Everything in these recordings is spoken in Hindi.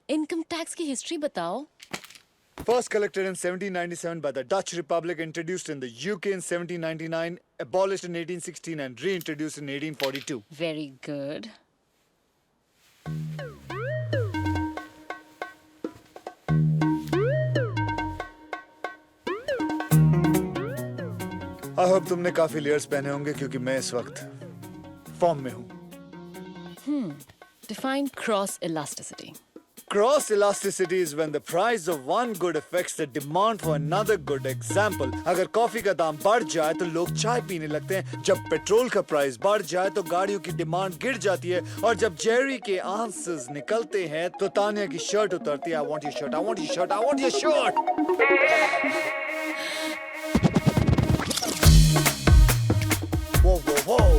इनकम टैक्स की हिस्ट्री बताओ। First collected in 1797 by the Dutch Republic, introduced in the UK in 1799, abolished in 1816 and reintroduced in 1842. Very good. I hope तुमने काफी लेयर्स पहने होंगे क्योंकि मैं इस वक्त फॉर्म में हूँ। Define cross elasticity. Cross elasticity is when the price of one good affects the demand for another good. Example, अगर कॉफी का दाम बढ़ जाए तो लोग चाय पीने लगते हैं, जब पेट्रोल का प्राइस बढ़ जाए तो गाड़ियों की डिमांड गिर जाती है, और जब जेरी के आंसर्स निकलते हैं तो तानिया की शर्ट उतरती है। I want your shirt, I want your shirt, I want your shirt. Whoa, whoa, whoa.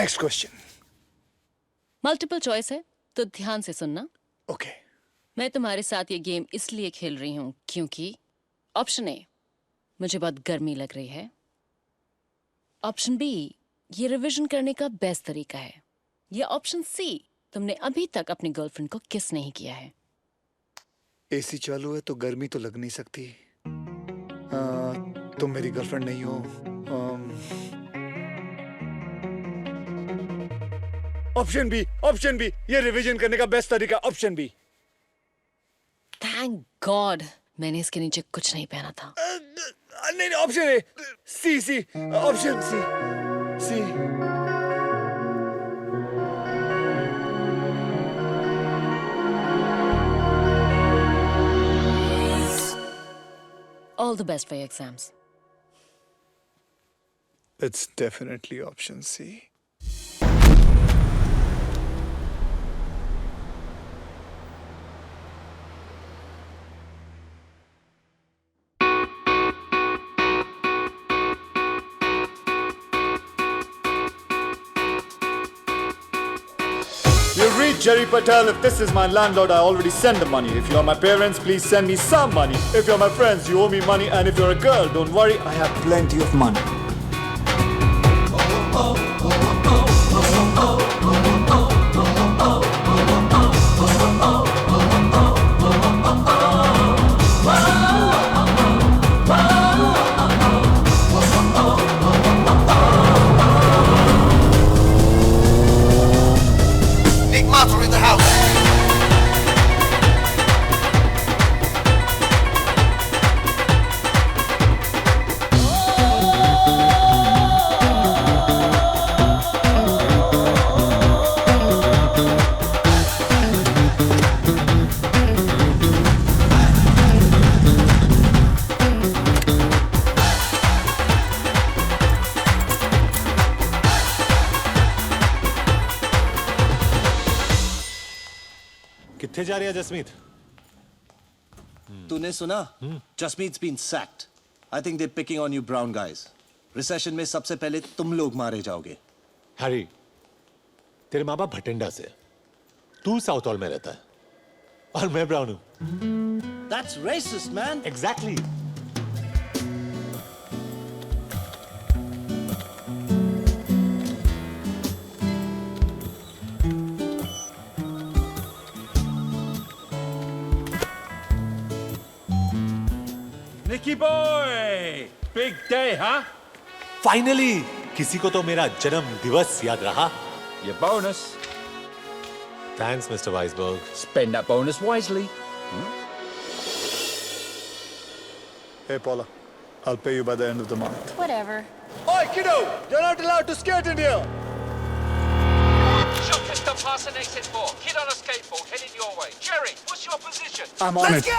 Next question. Multiple choice है तो ध्यान से सुनना। Okay. मैं तुम्हारे साथ ये गेम इसलिए खेल रही हूँ क्योंकि ऑप्शन ए, मुझे बहुत गर्मी लग रही है। ऑप्शन बी, ये रिवीजन करने का बेस्ट तरीका है। या ऑप्शन सी, तुमने अभी तक अपनी गर्लफ्रेंड को किस नहीं किया है। एसी चालू है तो गर्मी तो लग नहीं सकती। तुम मेरी गर्लफ्रेंड नहीं हो। ऑप्शन बी, ये रिवीजन करने का बेस्ट तरीका, ऑप्शन बी। थैंक गॉड मैंने इसके नीचे कुछ नहीं पहना था। नहीं, option A, C, option C. All the best for your exams. It's definitely option C. You read Jerry Patel. If this is my landlord, I already send the money. If you're my parents, please send me some money. If you're my friends, you owe me money. And if you're a girl, don't worry, I have plenty of money. Nick Matter in the house. कित्थे जा रही है जसमीत? तूने सुना? Jasmeet's been sacked. I think they're picking on you brown guys. Recession में सबसे पहले तुम लोग मारे जाओगे। हैरी, तेरे माँ बाप भटिंडा से, तू साउथ हॉल में रहता है और मैं ब्राउन हूँ। That's racist, man. Exactly. Nicky boy, big day, huh? Finally किसी को तो मेरा जन्म दिवस याद रहा। Your bonus. Thanks mister Weisberg. Spend that bonus wisely. Hey, Paula, I'll pay you by the end of the month. Whatever. Oi, kiddo! You're not allowed to skate in here! Shopper, stop passing exit 4. Kid on a skateboard heading your way. Jerry, what's your position? I'm on it.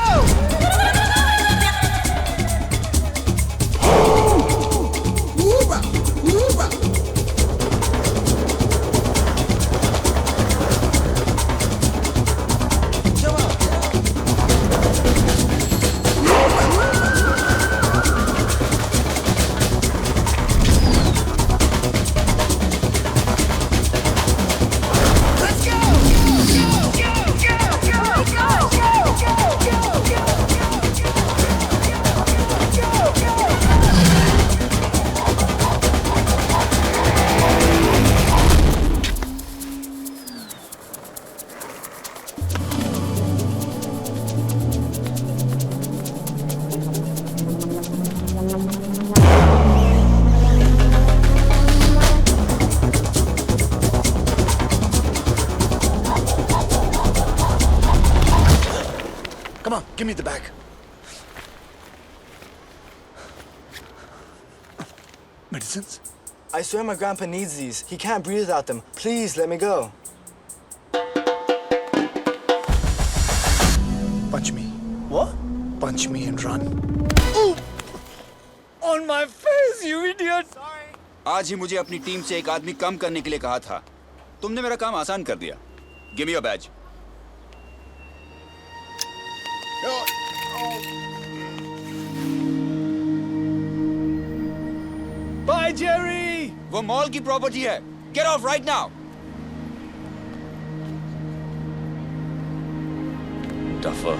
Give me the bag. Medicines? I swear my grandpa needs these. He can't breathe without them. Please, let me go. Punch me. What? Punch me and run. Ooh! On my face, you idiot! आज ही मुझे अपनी टीम से एक आदमी कम करने के लिए कहा था। तुमने मेरा काम आसान कर दिया। Give me your badge. Bye, Jerry! वो मॉल की प्रॉपर्टी है। Get off right now. Duffer.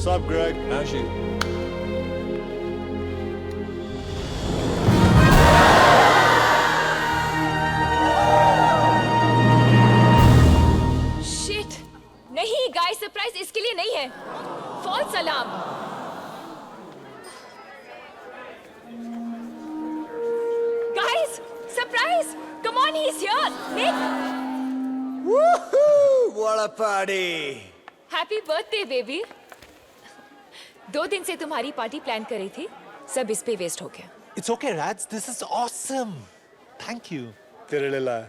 Sup, Greg? How's you? Shit! नहीं गाइस, सरप्राइज इसके लिए नहीं है। False alarm. Guys, surprise! Come on, he is here. Nick, Woohoo! What a party! Happy birthday baby. 2 दिन से तुम्हारी पार्टी प्लान करी थी, सब इस पे वेस्ट हो गया। It's okay, Rads. This is awesome. Thank you. तेरे लिए लाया।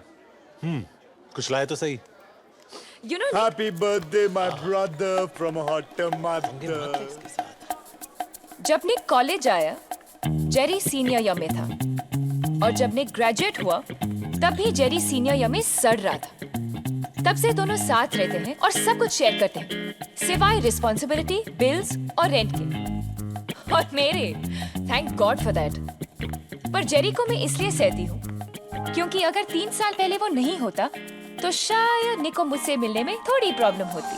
कुछ लाए तो सही। You know, Happy birthday, my brother, from a hot mother. जब निक कॉलेज आया, जेरी सीनियर ईयर में था, और जब निक ग्रेजुएट हुआ, तब भी जेरी सीनियर ईयर में सड़ रहा था। तब से दोनों साथ रहते हैं और सब कुछ शेयर करते हैं, सिवाय रिस्पॉन्सिबिलिटी, बिल्स और रेंट के। और मेरे, थैंक गॉड फॉर दैट। पर जेरी को मैं इसलिए सहती हूँ, क्योंकि अगर 3 साल पहले वो नहीं होता, तो शायद निक को मुझसे मिलने में थोड़ी प्रॉब्लम होती।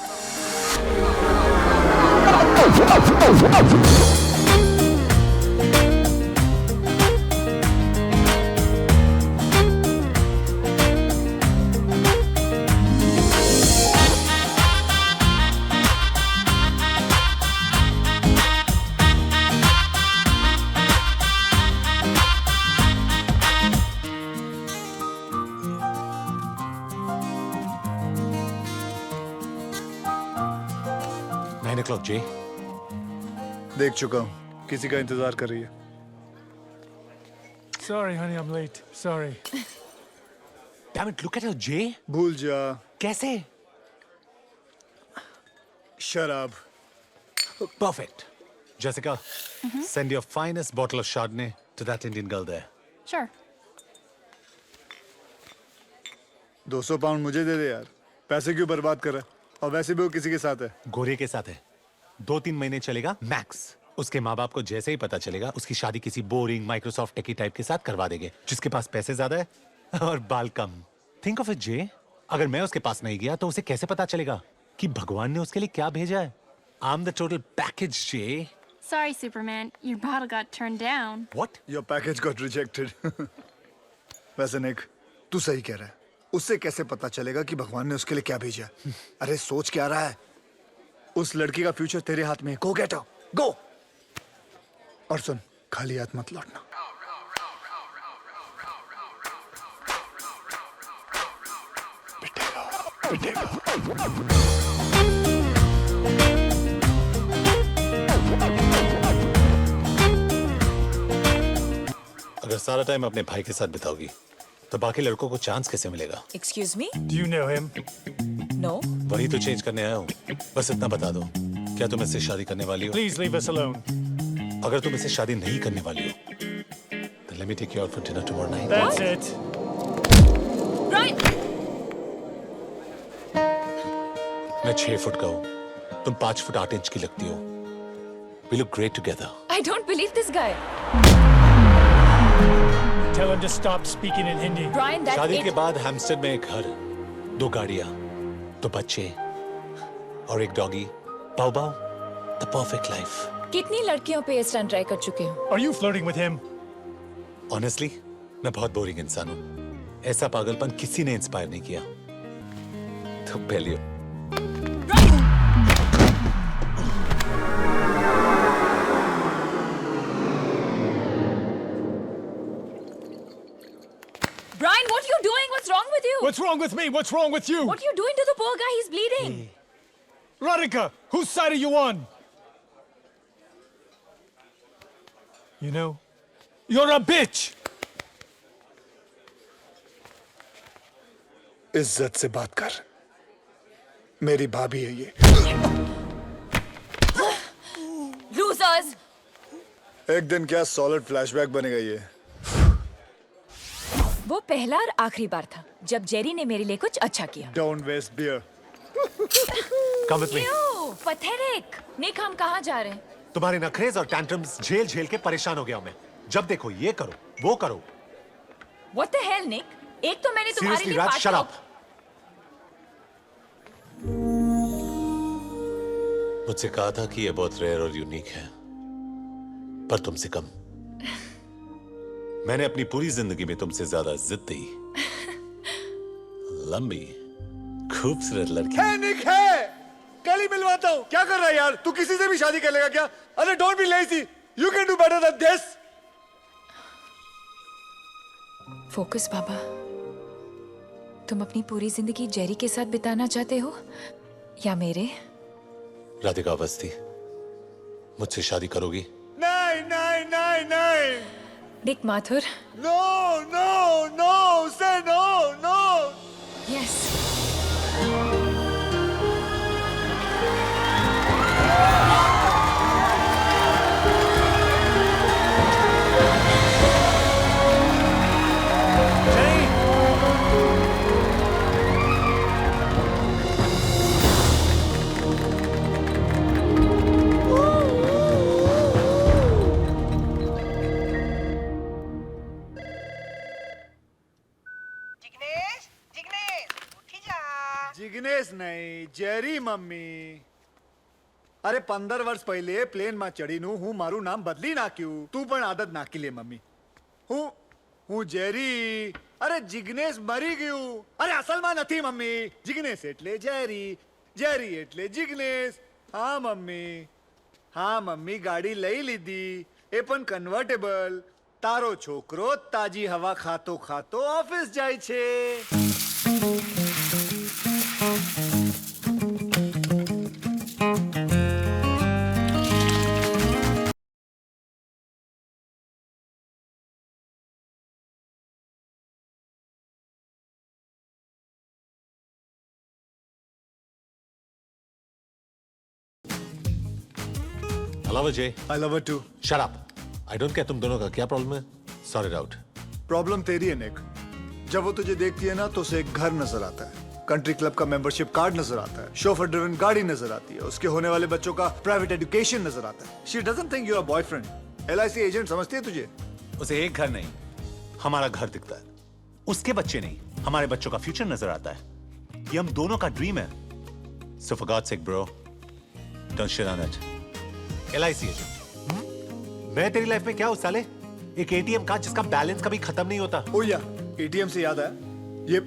o'clock, Jay. देख चुका हूँ, किसी का इंतजार कर रही है। Sorry, honey, I'm late. Sorry. Damn it, look at her, Jay. भूल जा। कैसे? शराब। Perfect. Jessica, send your finest bottle of Chardonnay to that Indian girl there. Sure. 200 pound मुझे दे दे यार। पैसे क्यों बर्बाद कर रहा है? और वैसे भी वो किसी के साथ है। गोरे के साथ है। 2-3 महीने चलेगा मैक्स। उसके माँ बाप को जैसे ही पता चलेगा, उसकी शादी किसी बोरिंग माइक्रोसॉफ्ट टेकी टाइप के साथ करवा देंगे, जिसके पास पैसे ज्यादा है और बाल कम। थिंक ऑफ इट जे, अगर मैं उसके पास नहीं गया तो उसे कैसे पता चलेगा कि भगवान ने उसके लिए क्या भेजा है? I'm the total package, Jay. Sorry, Superman. Your bottle got turned down. What? Your package got rejected. वैसे निक, तू सही कह रहा है। उससे कैसे पता चलेगा कि भगवान ने उसके लिए क्या भेजा? अरे सोच क्या रहा है? उस लड़की का फ्यूचर तेरे हाथ में है। Go get her. Go. और सुन, खाली हाथ मत लौटना। अगर सारा टाइम अपने भाई के साथ बिताओगी, तो बाकी लड़कों को चांस कैसे मिलेगा? Excuse me? Do you know him? No. वही तो चेंज करने आया हूँ। बस इतना बता दो, क्या तुम इससे शादी करने वाली हो? Please leave us alone. अगर तुम इससे शादी नहीं करने वाली हो, then let me take you out for dinner tomorrow night. That's it. Brian! मैं 6 फुट का हूँ, तुम 5 फुट 8 इंच की लगती हो। We look great together. I don't believe this guy. Tell him to stop speaking in Hindi. Brian, that's शादी के it. बाद हैम्स्टर्ड में एक घर, 2 गाड़ियाँ, 2 बच्चे और एक डॉगी। बाउ बाउ, the perfect life. कितनी लड़कियों पे ये स्टंट ट्राई कर चुके हो? Are you flirting with him? Honestly मैं बहुत बोरिंग इंसान हूँ. ऐसा पागलपन किसी ने इंस्पायर नहीं किया. तो पहले Brian, what are you doing? What's wrong with you? What's wrong with me? What's wrong with you? What are you doing to the poor guy? He's bleeding. Radhika, whose side are you on? You know, you're a bitch. इज्जत से बात कर. मेरी भाभी है ये. Losers. एक दिन क्या सॉलिड फ्लैशबैक बनेगा ये. वो पहला और आखिरी बार था जब जेरी ने मेरे लिए कुछ अच्छा किया. Don't waste beer. Come with me. Pathetic. Nick, हम कहाँ जा रहे हैं? तुम्हारे नखरेज और टैंट्रम्स झेल झेल के परेशान हो गया हूं मैं. जब देखो ये करो वो करो. What the hell, Nick? एक तो मैंने तुम्हारे Seriously, लिए Raj, पार्टी shut up. मुझसे कहा था कि ये बहुत रेयर और यूनिक है, पर तुमसे कम. मैंने अपनी पूरी जिंदगी में तुमसे ज्यादा जिद्दी, लंबी, खूबसूरत लड़की. है निक है. कल ही मिलवाता हूँ. क्या कर रहा है यार? तू किसी से भी शादी कर लेगा क्या? अरे don't be lazy. You can do better than this. Focus बाबा. तुम अपनी पूरी जिंदगी जेरी के साथ बिताना चाहते हो या मेरे? राधिका अवस्थी, मुझसे शादी करोगी? नहीं नहीं नहीं नहीं. Nick Mathur. No no no. Say no no. Yes. Jignesh नहीं, जेरी मम्मी. अरे 15 વર્ષ પહેલે પ્લેન માં ચડીનું હું મારું નામ બદલી નાખ્યું. તું પણ આદત નાખી લે મમ્મી. હું જેરી. અરે જિગ્નેશ મરી ગયું. અરે અસલમાં નથી મમ્મી. જિગ્નેશ એટલે જેરી, જેરી એટલે જિગ્નેશ. હા મમ્મી, હા મમ્મી ગાડી લઈ લીધી, એ પણ કન્વર્ટેબલ. તારો છોકરો તાજી હવા ખાતો ખાતો ઓફિસ જાય છે. I love Jay. I love her too. Shut up. I don't care तुम दोनों का क्या प्रॉब्लम है. Sort it out. प्रॉब्लम तेरी है निक. जब वो तुझे देखती है ना तो उसे एक घर नजर आता है, कंट्री क्लब का मेंबरशिप कार्ड नजर आता है, शोफर ड्रिवन गाड़ी नजर आती है, उसके होने वाले बच्चों का प्राइवेट एजुकेशन नजर आता है. She doesn't think you are boyfriend. LIC agent समझती है तुझे. उसे एक घर नहीं, हमारा घर दिखता है. उसके बच्चे नहीं, हमारे बच्चों का फ्यूचर नजर आता है. ये हम दोनों का ड्रीम है. So for God's sake, bro, don't shit on it. LIC agent. मैं तेरी लाइफ में क्या हूँ साले? एक ATM कार्ड जिसका बैलेंस कभी खत्म नहीं होता. ओ या, ATM से याद आया, ये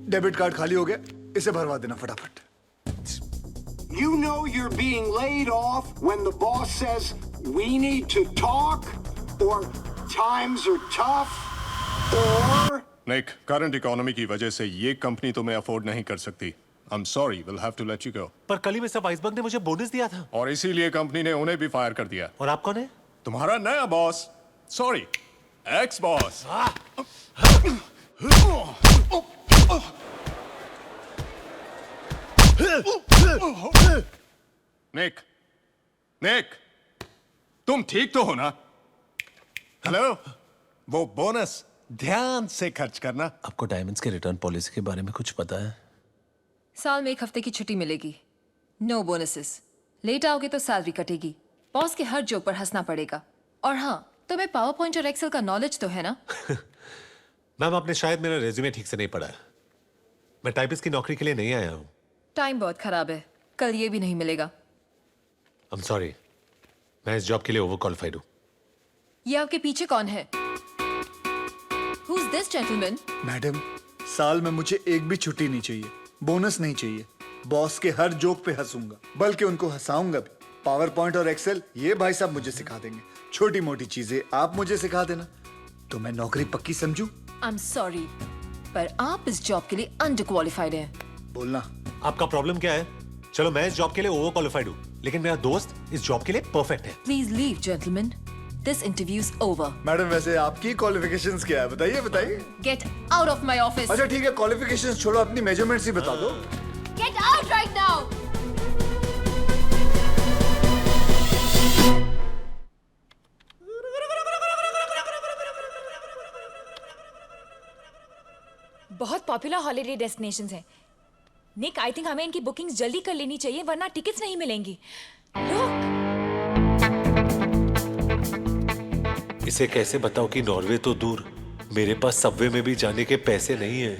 डेबिट कार्ड खाली हो गया, इसे भरवा देना फटाफट. You know you're being laid off when the boss says we need to talk, or times are tough, or... Nick, current economy की वजह से ये कंपनी तुम्हें अफोर्ड नहीं कर सकती. I'm sorry, we'll have to let you go. पर कल ही मिस्टर वाइसबर्ग ने मुझे बोनस दिया था. और इसीलिए कंपनी ने उन्हें भी फायर कर दिया. और आप कौन है? तुम्हारा नया boss. Sorry, ex boss. Nick, Nick, तुम ठीक तो हो ना? हेलो, वो बोनस ध्यान से खर्च करना. आपको डायमंड्स के रिटर्न पॉलिसी के बारे में कुछ पता है? साल में 1 हफ्ते की छुट्टी मिलेगी. No bonuses. लेट आओगे तो सैलरी कटेगी. बॉस के हर जोक पर हंसना पड़ेगा. और हाँ, तुम्हें पावर पॉइंट और एक्सेल का नॉलेज तो है ना? मैम, आपने शायद मेरा रेज्यूमे ठीक से नहीं पढ़ा है. मैं टाइपिस्ट की नौकरी के लिए नहीं आया हूँ. टाइम बहुत खराब है. कल ये भी नहीं मिलेगा. I'm sorry. मैं इस जॉब के लिए ओवर क्वालिफाइड हूँ। ये आपके पीछे कौन है? Who's this gentleman? मैडम, साल में मुझे एक भी छुट्टी नहीं चाहिए, बोनस नहीं चाहिए। बॉस के हर जोक पे हंसूंगा, बल्कि उनको हंसाऊंगा भी। पावर पॉइंट और एक्सेल ये भाई साहब मुझे सिखा देंगे। छोटी मोटी चीजें आप मुझे सिखा देना, तो मैं नौकरी पक्की समझूं। I'm sorry, पर आप इस जॉब के लिए अंडर क्वालिफाइड हैं। बोलना। आपका प्रॉब्लम क्या है? चलो मैं इस जॉब के लिए ओवर क्वालिफाइड हूँ, लेकिन मेरा दोस्त इस जॉब के लिए परफेक्ट है। Please leave, gentlemen. This interview's over. Madam, वैसे आपकी क्वालिफिकेशंस क्या है? बताइए बताइए। Get out of my office. अच्छा ठीक है, क्वालिफिकेशंस छोड़ो, अपनी मेजरमेंट्स ही बता दो। Get out right now. बहुत पॉपुलर हॉलिडे डेस्टिनेशंस हैं। निक, आई थिंक हमें इनकी बुकिंग्स जल्दी कर लेनी चाहिए, वरना टिकट्स नहीं मिलेंगी। Look. इसे कैसे बताओ कि नॉर्वे तो दूर, मेरे पास सबवे में भी जाने के पैसे नहीं है।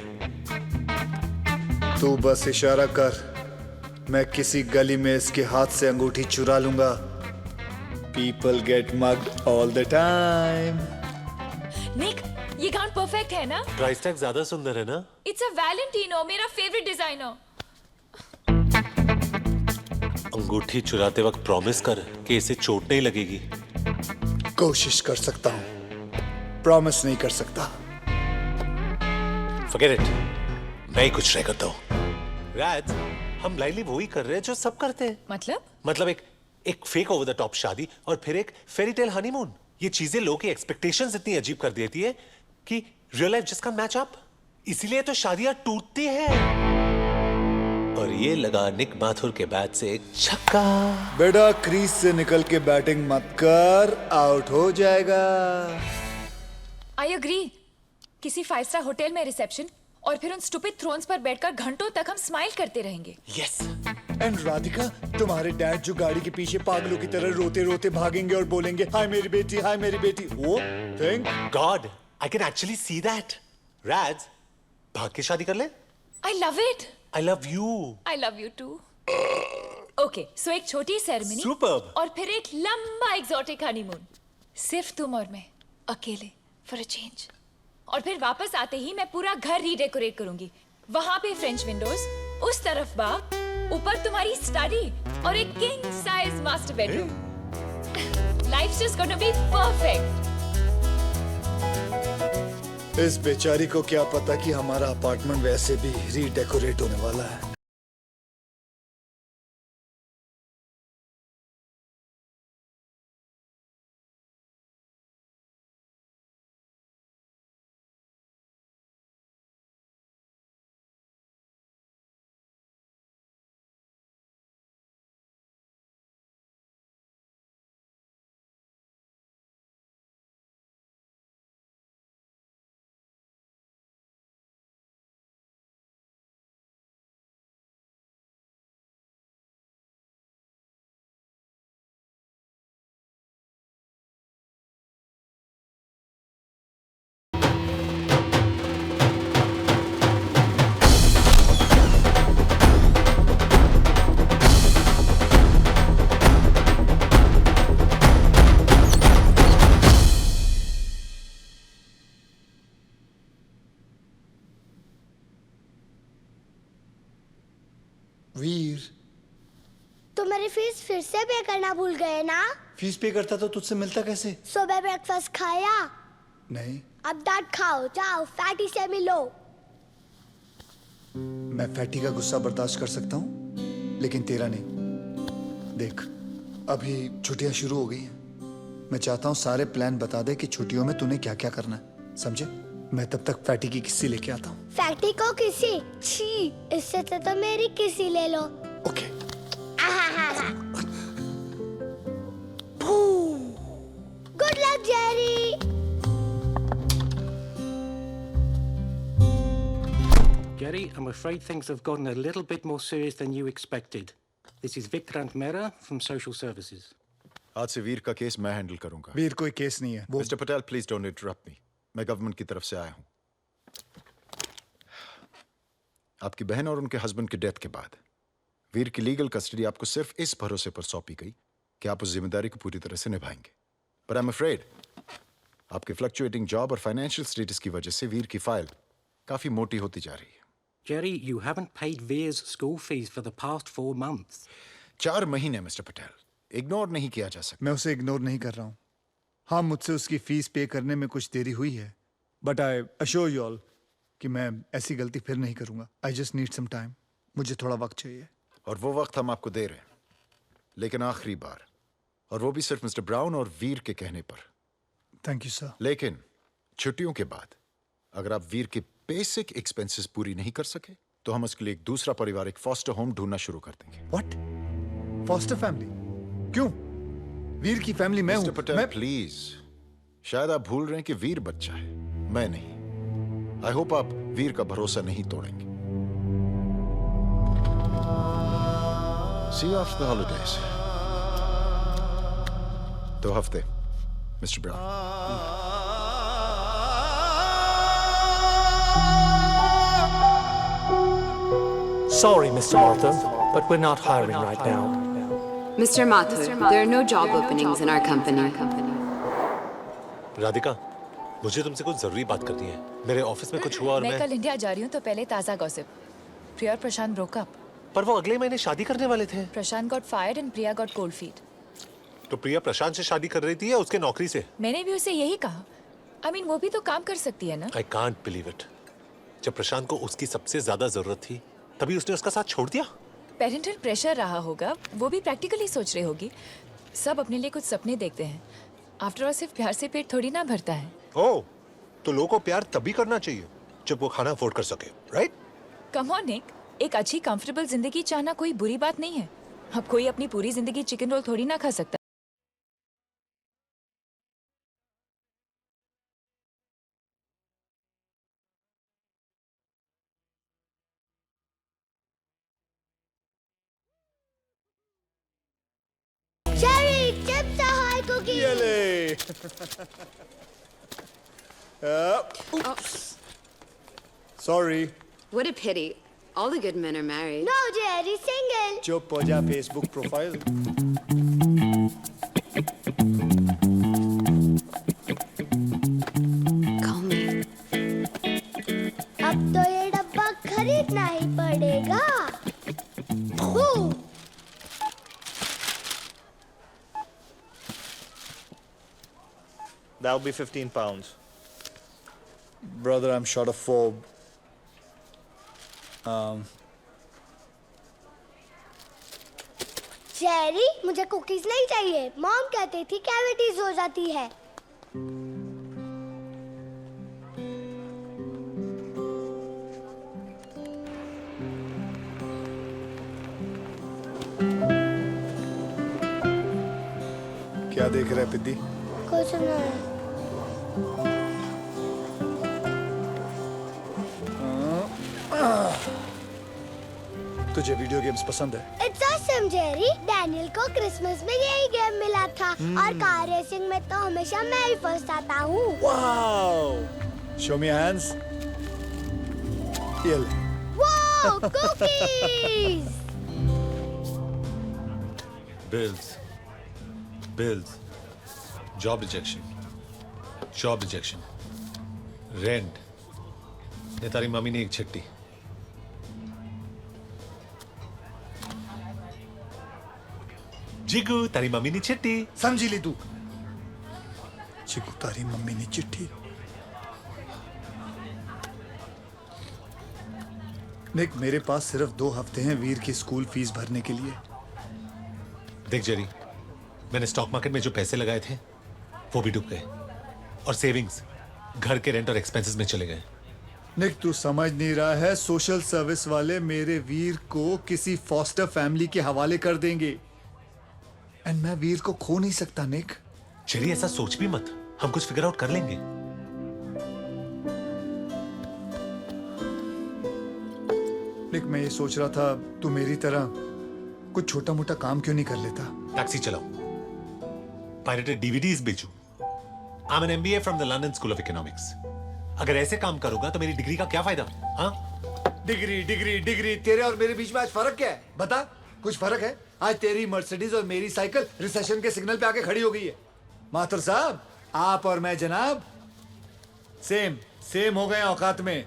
तू बस इशारा कर, मैं किसी गली में इसके हाथ से अंगूठी चुरा लूंगा। People get mugged all the time. निक, ये गाउन परफेक्ट है ना? प्राइस टैग ज्यादा सुंदर है ना? इट्स अ वैलेंटिनो, मेरा फेवरेट डिजाइनर। अंगूठी चुराते वक्त प्रॉमिस कर कि इसे चोट नहीं लगेगी। कोशिश कर सकता हूँ, प्रॉमिस नहीं कर सकता। Forget it, मैं ही कुछ ट्राई करता हूँ। राज, हम लाइनली वो ही कर रहे हैं जो सब करते हैं। मतलब एक फेक ओवर द टॉप शादी और फिर एक फेरी टेल हनीमून। ये चीजें लोगों की एक्सपेक्टेशंस इतनी अजीब कर देती है कि रियल लाइफ जिसका मैच अप, इसीलिए तो शादियां टूटती हैं। और ये लगा निक माथुर के बैट से एक छक्का। बेटा, क्रीज से निकल के बैटिंग मत कर, आउट हो जाएगा। I agree. किसी 5 स्टार होटल में रिसेप्शन और फिर उन स्टूपिड थ्रोन्स पर बैठकर घंटों तक हम स्माइल करते रहेंगे। यस। एंड राधिका, तुम्हारे डैड जो गाड़ी के पीछे पागलों की तरह रोते रोते भागेंगे और बोलेंगे हाय मेरी बेटी, हाय मेरी बेटी, वो thank god I can actually see that. Raj, भाग के शादी कर ले। I love it. I love you. I love you too. Okay, so एक छोटी सेरेमनी Superb. और फिर एक लंबा एग्जॉटिक हनीमून, सिर्फ तुम और मैं, अकेले, फॉर अ चेंज। और फिर वापस आते ही मैं पूरा घर रीडेकोरेट करूंगी। वहां पे फ्रेंच विंडोज, उस तरफ बाग, ऊपर तुम्हारी स्टडी और एक king size master bedroom. Life's just gonna be perfect. इस बेचारी को क्या पता कि हमारा अपार्टमेंट वैसे भी रीडेकोरेट होने वाला है। वीर, तो मेरी फीस फिर से पे करना भूल गए ना? फीस पे करता तो तुझसे मिलता कैसे? सुबह ब्रेकफास्ट खाया? नहीं। अब डांट खाओ, जाओ फैटी से मिलो। मैं फैटी का गुस्सा बर्दाश्त कर सकता हूँ, लेकिन तेरा नहीं। देख, अभी छुट्टियां शुरू हो गई हैं। मैं चाहता हूँ सारे प्लान बता दे कि छुट्टियों में तूने क्या क्या करना है, समझे? मैं तब तक फैटी की किस्सी लेके आता हूँ। फैटी को किसी? छी, इससे तो मेरी किसी ले लो। Okay. Good luck Jerry. Gary, I'm afraid things have gotten a little bit more serious than you expected. This is Vikrant Mehra from Social Services. आज से वीर का केस मैं हैंडल करूंगा। वीर कोई केस नहीं है। Mister Patel, please don't interrupt मी। मैं गवर्नमेंट की तरफ से आया हूं। आपकी बहन और उनके हस्बैंड की डेथ के बाद वीर की लीगल कस्टडी आपको सिर्फ इस भरोसे पर सौंपी गई कि आप उस जिम्मेदारी को पूरी तरह से निभाएंगे। पर आई एम अफ्रेड आपके फ्लक्चुएटिंग जॉब और फाइनेंशियल स्टेटस की वजह से वीर की फाइल काफी मोटी होती जा रही है। Jerry, you haven't paid Veer's school fees for the past 4 months. 4 महीने मिस्टर पटेल, इग्नोर नहीं किया जा सकता। मैं उसे इग्नोर नहीं कर रहा हूँ। हाँ, मुझसे उसकी फीस पे करने में कुछ देरी हुई है, but I assure you all कि मैं ऐसी गलती फिर नहीं करूंगा। I just need some time. मुझे थोड़ा वक्त चाहिए। और वो वक्त हम आपको दे रहे हैं, लेकिन आखिरी बार, और वो भी सिर्फ मिस्टर ब्राउन और वीर के कहने पर। Thank you sir. लेकिन छुट्टियों के बाद अगर आप वीर के बेसिक एक्सपेंसेस पूरी नहीं कर सके तो हम उसके लिए एक दूसरा पारिवारिक फॉस्टर होम ढूंढना शुरू कर देंगे। व्हाट? Foster family? क्यों? वीर की फैमिली मैं हूं। मिस्टर पटेल प्लीज, शायद आप भूल रहे हैं कि वीर बच्चा है, मैं नहीं। आई होप आप वीर का भरोसा नहीं तोड़ेंगे। सी यू आफ्टर द हॉलिडेज। 2 हफ्ते mister brown. Sorry, Mr. Mathur, but we're not hiring right now. Mr. Mathur, there are no job openings in our company. Radhika, मुझे तुमसे कुछ जरूरी बात करनी है। मेरे ऑफिस में कुछ हुआ और मैं कल इंडिया जा रही हूँ, तो पहले ताज़ा गॉसिप। प्रिया और प्रशांत ब्रोक अप। पर वो अगले महीने शादी करने वाले थे। Prashant got fired and Priya got cold feet. तो प्रिया प्रशांत से शादी कर रही थी या उसके नौकरी से? मैंने भी उसे यही कहा। I mean, वो भी तो काम कर सकती है ना? I can't believe it. जब प्रशांत को उसकी सबसे ज्यादा जरूरत थी, तभी उसने उसका साथ छोड़ दिया। पेरेंटल प्रेशर रहा होगा, वो भी प्रैक्टिकली सोच रही होगी। सब अपने लिए कुछ सपने देखते हैं। आफ्टर ऑल सिर्फ प्यार से पेट थोड़ी ना भरता है। ओह, तो लोगों को प्यार तभी करना चाहिए जब वो खाना अफोर्ड कर सके, राइट? कम ऑन निक, एक अच्छी कंफर्टेबल जिंदगी चाहना कोई बुरी बात नहीं है। अब कोई अपनी पूरी जिंदगी चिकन रोल थोड़ी ना खा सकता। Cherry, chips are high cookies. Yele. Oops. Sorry. What a pity. All the good men are married. No, Jerry, single. चुप हो जा, Facebook प्रोफाइल। Call me. अब तो ये डब्बा खरीदना ही पड़ेगा। Boom. That'll be 15 pounds. Brother, I'm short of 4. Jerry, मुझे कुकीज नहीं चाहिए। मॉम कहती थी कैविटीज हो जाती है। क्या देख रहा है पिद्दी? कुछ नहीं। तुझे वीडियो गेम्स पसंद है? It's awesome, Jerry. डैनियल को क्रिसमस में यही गेम मिला था और कार रेसिंग में तो हमेशा मैं ही फर्स्ट आता हूँ। Wow! Show me your hands. ये ले। Wow, cookies! Bills, job rejection, rent. ये तारी मम्मी ने एक चिट्ठी। जिगू, तारी मम्मी ने चिट्ठी। समझी ली तू? जिगू, तारी मम्मी ने चिट्ठी। निक, मेरे पास सिर्फ 2 हफ्ते हैं वीर की स्कूल फीस भरने के लिए। देख जेरी, मैंने स्टॉक मार्केट में जो पैसे लगाए थे वो भी डूब गए और सेविंग्स घर के रेंट और एक्सपेंसेस में चले गए। निक, तू समझ नहीं रहा है, सोशल सर्विस वाले मेरे वीर को किसी फॉस्टर फैमिली के हवाले कर देंगे एंड मैं वीर को खो नहीं सकता। निक, जेरी ऐसा सोच भी मत, हम कुछ फिगर आउट कर लेंगे। निक, मैं ये सोच रहा था तू मेरी तरह कुछ छोटा मोटा काम क्यों नहीं कर लेता? टैक्सी चलाओ, पायरेटेड डीवीडीज बेचूं। I am an MBA from the London school of economics. अगर ऐसे काम करूंगा तो मेरी डिग्री का क्या फायदा? हाँ, डिग्री डिग्री डिग्री, तेरे और मेरे बीच में आज फर्क क्या है? बता, कुछ फर्क है? आज तेरी मर्सिडीज और मेरी साइकिल रिसेशन के सिग्नल पे आके खड़ी हो गई है। माथुर साहब, आप और मैं जनाब सेम हो गए औकात में।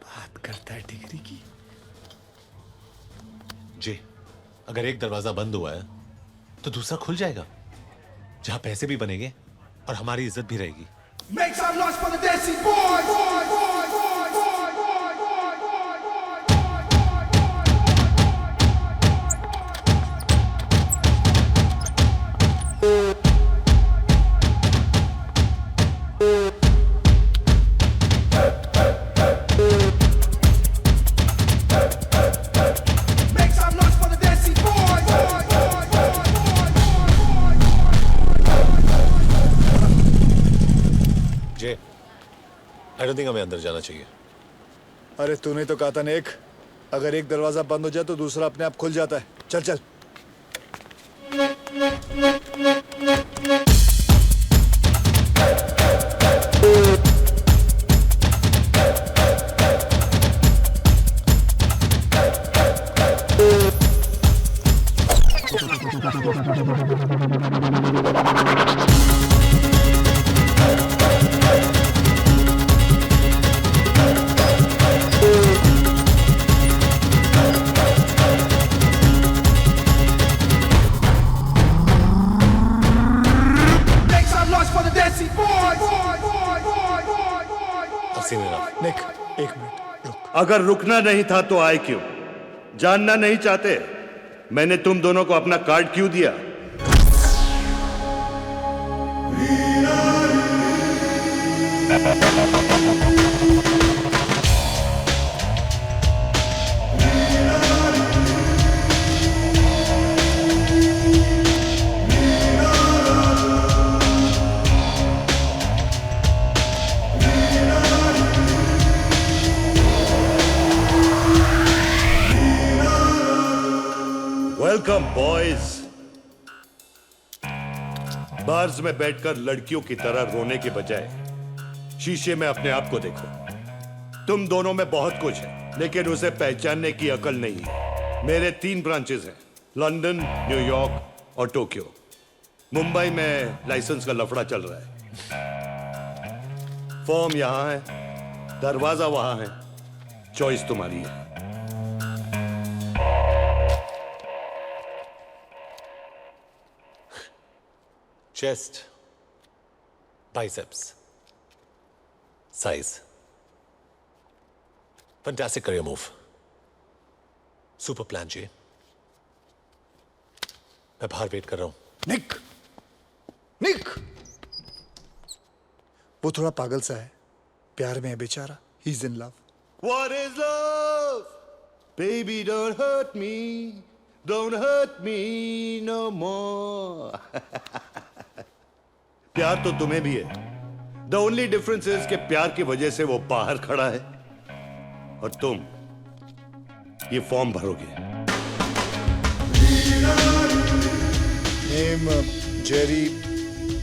बात करता है डिग्री की। जी, अगर एक दरवाजा बंद हुआ है तो दूसरा खुल जाएगा, जहां पैसे भी बनेंगे और हमारी इज्जत भी रहेगी। Make some noise for the Desi boys! Make some noise for the Desi boys! J, I don't think हमें अंदर जाना चाहिए। अरे तूने तो कहा था नेक, अगर एक दरवाजा बंद हो जाए तो दूसरा अपने आप खुल जाता है। चल चल। Make some noise for the Desi boys! नेक, एक मिनट। अगर रुकना नहीं था तो आए क्यों? जानना नहीं चाहते मैंने तुम दोनों को अपना कार्ड क्यों दिया? Welcome boys. बार्स में बैठकर लड़कियों की तरह रोने के बजाय शीशे में अपने आप को देखो। तुम दोनों में बहुत कुछ है, लेकिन उसे पहचानने की अकल नहीं है। मेरे 3 ब्रांचेस हैं, लंदन, न्यूयॉर्क और टोक्यो। मुंबई में लाइसेंस का लफड़ा चल रहा है। फॉर्म यहां है, दरवाजा वहां है, चॉइस तुम्हारी है। Chest, biceps, size, fantastic career move, super plan जी। मैं बाहर वेट कर रहा हूं। निक, वो थोड़ा पागल सा है, प्यार में है बेचारा। He is in love. What is love? Baby, don't hurt me. Don't hurt me no more. प्यार तो तुम्हें भी है। The only difference is कि प्यार की वजह से वो बाहर खड़ा है और तुम ये फॉर्म भरोगे। Name Jerry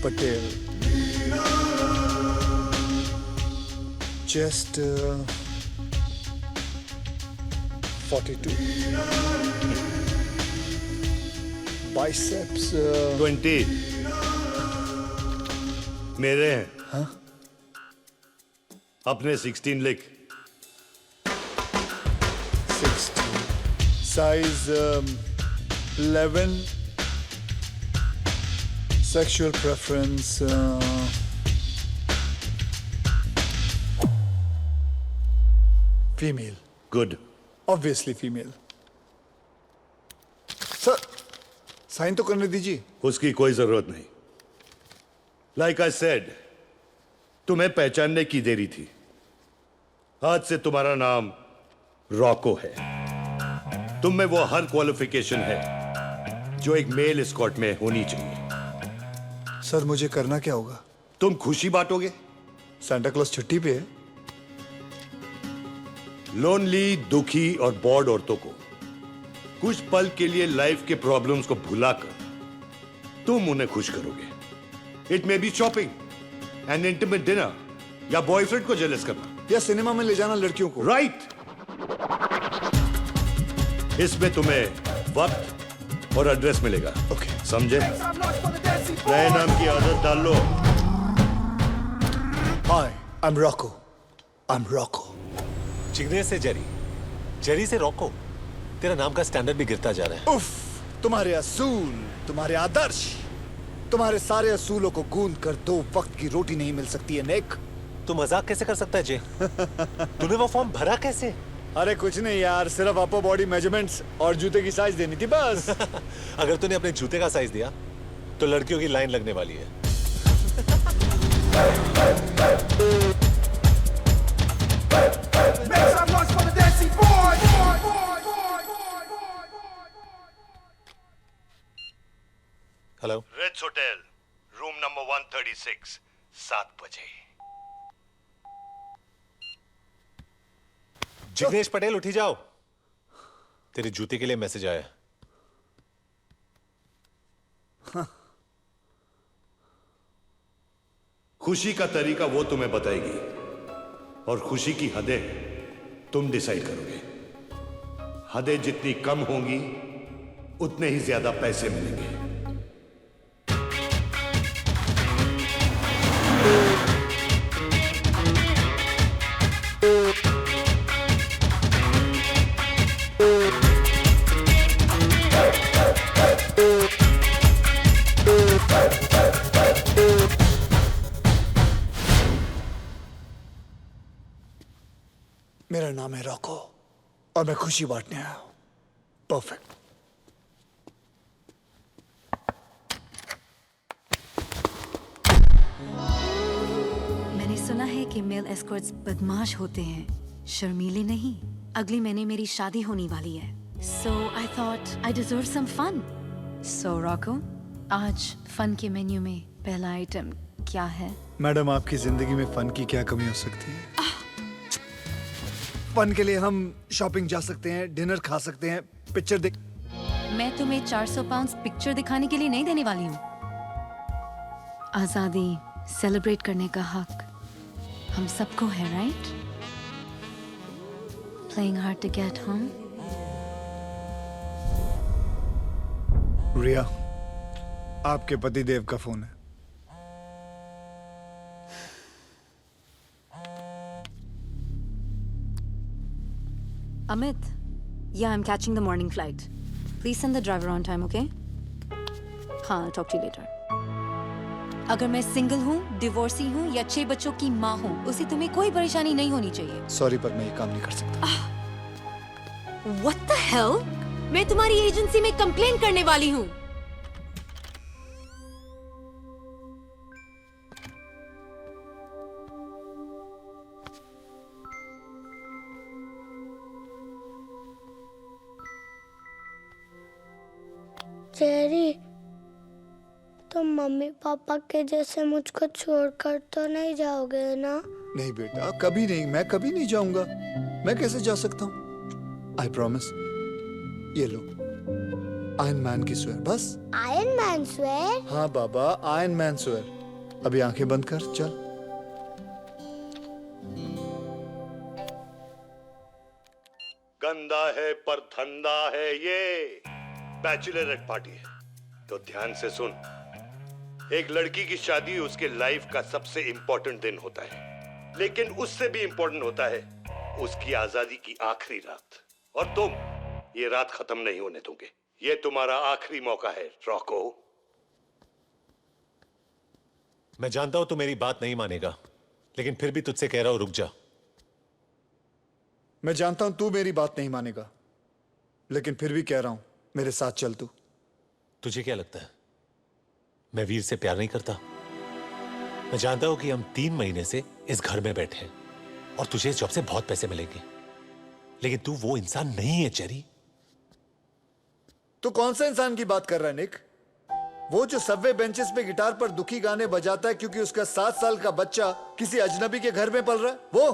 Patel. Chest 42। Biceps 20। मेरे हैं। हाँ? अपने 16 लिख। 16। Size 11। Sexual preference female. Good. Obviously female. Sir, sign तो करने दीजिए। उसकी कोई जरूरत नहीं। लाइक आई सेड, तुम्हें पहचानने की देरी थी। आज से तुम्हारा नाम रॉको है। तुम में वो हर क्वालिफिकेशन है जो एक मेल एस्कॉर्ट में होनी चाहिए। सर, मुझे करना क्या होगा? तुम खुशी बांटोगे। सांता क्लॉज छुट्टी पे है। लोनली, दुखी और बोर्ड औरतों को कुछ पल के लिए लाइफ के प्रॉब्लम्स को भुलाकर तुम उन्हें खुश करोगे। It may be shopping, N intimate dinner, या बॉयफ्रेंड को जेलस करना, या सिनेमा में ले जाना लड़कियों को। राइट। इसमें तुम्हें वक्त, और एड्रेस मिलेगा। ओके समझे? नए नाम की आदत डाल लो। हाय, आई एम रॉको। चिगने से जेरी, जेरी से रॉको। तेरा नाम का स्टैंडर्ड भी गिरता जा रहा है। उफ, तुम्हारे असूल, तुम्हारे आदर्श, तुम्हारे सारे असूलों को गूंद कर 2 वक्त की रोटी नहीं मिल सकती है निक। तू मजाक कैसे कर सकता है जे? तूने वो फॉर्म भरा कैसे? अरे कुछ नहीं यार, सिर्फ अपर बॉडी मेजरमेंट्स और जूते की साइज देनी थी बस। अगर तूने अपने जूते का साइज दिया तो लड़कियों की लाइन लगने वाली है। Hello, Ritz hotel, room number 136, 7 बजे। जिग्नेश पटेल उठी जाओ, तेरे जूते के लिए मैसेज आया। खुशी का तरीका वो तुम्हें बताएगी और खुशी की हदें तुम डिसाइड करोगे। हदें जितनी कम होंगी उतने ही ज्यादा पैसे मिलेंगे। मेरा नाम है रॉको और मैं खुशी बांटने आया हूं। परफेक्ट। मैंने सुना है कि मेल एस्कॉर्ट्स बदमाश होते हैं, शर्मीले नहीं। अगले महीने मेरी शादी होने वाली है, so I thought I deserve some fun. So Rocco, आज फन के मेन्यू में पहला आइटम क्या है? मैडम, आपकी जिंदगी में फन की क्या कमी हो सकती है? फन के लिए हम शॉपिंग जा सकते हैं, डिनर खा सकते हैं, पिक्चर देख। मैं तुम्हें 400 पाउंड पिक्चर दिखाने के लिए नहीं देने वाली हूँ। आजादी सेलिब्रेट करने का हक हम सबको है, right? Playing hard to get home. रिया, आपके पतिदेव का फोन है। Amit, yeah, I'm catching the morning flight. Please send the driver on time, okay? हाँ, I'll talk to you later. अगर मैं सिंगल हूँ, डिवोर्सी हूँ या 6 बच्चों की माँ हूँ, उसे तुम्हें कोई परेशानी नहीं होनी चाहिए। सॉरी, पर मैं ये काम नहीं कर सकता। What the hell? मैं तुम्हारी एजेंसी में कंप्लेन करने वाली हूँ। जेरी, तुम मम्मी पापा के जैसे मुझको छोड़कर तो नहीं जाओगे ना? नहीं बेटा, कभी नहीं। मैं कभी नहीं जाऊंगा। मैं कैसे जा सकता हूँ? I promise. ये लो, आयरन मैन की स्वेयर। बस आयरन मैन स्वेयर? हाँ बाबा, आयरन मैन स्वेयर। अभी आंखें बंद कर, चल। गंदा है पर धंधा है ये। बैचलरेट पार्टी है तो ध्यान से सुन। एक लड़की की शादी उसके लाइफ का सबसे इंपॉर्टेंट दिन होता है, लेकिन उससे भी इंपॉर्टेंट होता है उसकी आजादी की आखिरी रात। और तुम ये रात खत्म नहीं होने दोगे। ये तुम्हारा आखिरी मौका है रॉको। मैं जानता हूं तू मेरी बात नहीं मानेगा, लेकिन फिर भी तुझसे कह रहा हूं, रुक जा। मैं जानता हूं तू मेरी बात नहीं मानेगा, लेकिन फिर भी कह रहा हूं, मेरे साथ चल तू। तुझे क्या लगता है मैं वीर से प्यार नहीं करता? मैं जानता हूं कि हम 3 महीने से इस घर में बैठे हैं और तुझे इस जॉब से बहुत पैसे मिलेंगे, लेकिन तू वो इंसान नहीं है जेरी। तू कौन सा इंसान की बात कर रहा है निक? वो जो सबवे बेंचेस पे गिटार पर दुखी गाने बजाता है क्योंकि उसका 7 साल का बच्चा किसी अजनबी के घर में पल रहा है, वो?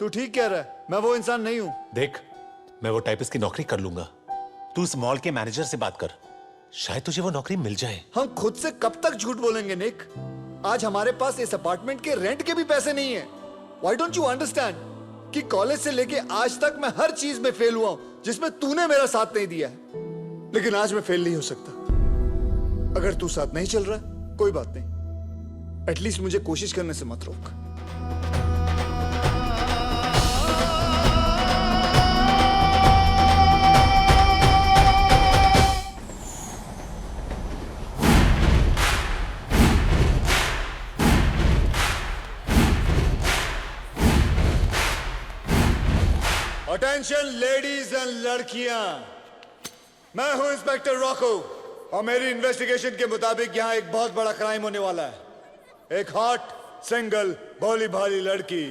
तू ठीक कह रहा है, मैं वो इंसान नहीं हूं। देख, मैं वो टाइपिस्ट की नौकरी कर लूंगा। तू उस मॉल के मैनेजर से बात कर, शायद तुझे वो नौकरी मिल जाए। हम खुद से कब तक झूठ बोलेंगे निक? आज हमारे पास इस अपार्टमेंट के रेंट के भी पैसे नहीं है। Why don't you understand कि कॉलेज से लेके आज तक मैं हर चीज में फेल हुआ हूं जिसमें तूने मेरा साथ नहीं दिया है। लेकिन आज मैं फेल नहीं हो सकता। अगर तू साथ नहीं चल रहा कोई बात नहीं, एटलीस्ट मुझे कोशिश करने से मत रोक। अटेंशन लेडीज एंड लड़कियां, मैं हूं इंस्पेक्टर रॉको और मेरी इन्वेस्टिगेशन के मुताबिक यहां एक बहुत बड़ा क्राइम होने वाला है। एक हॉट सिंगल भोली भाली लड़की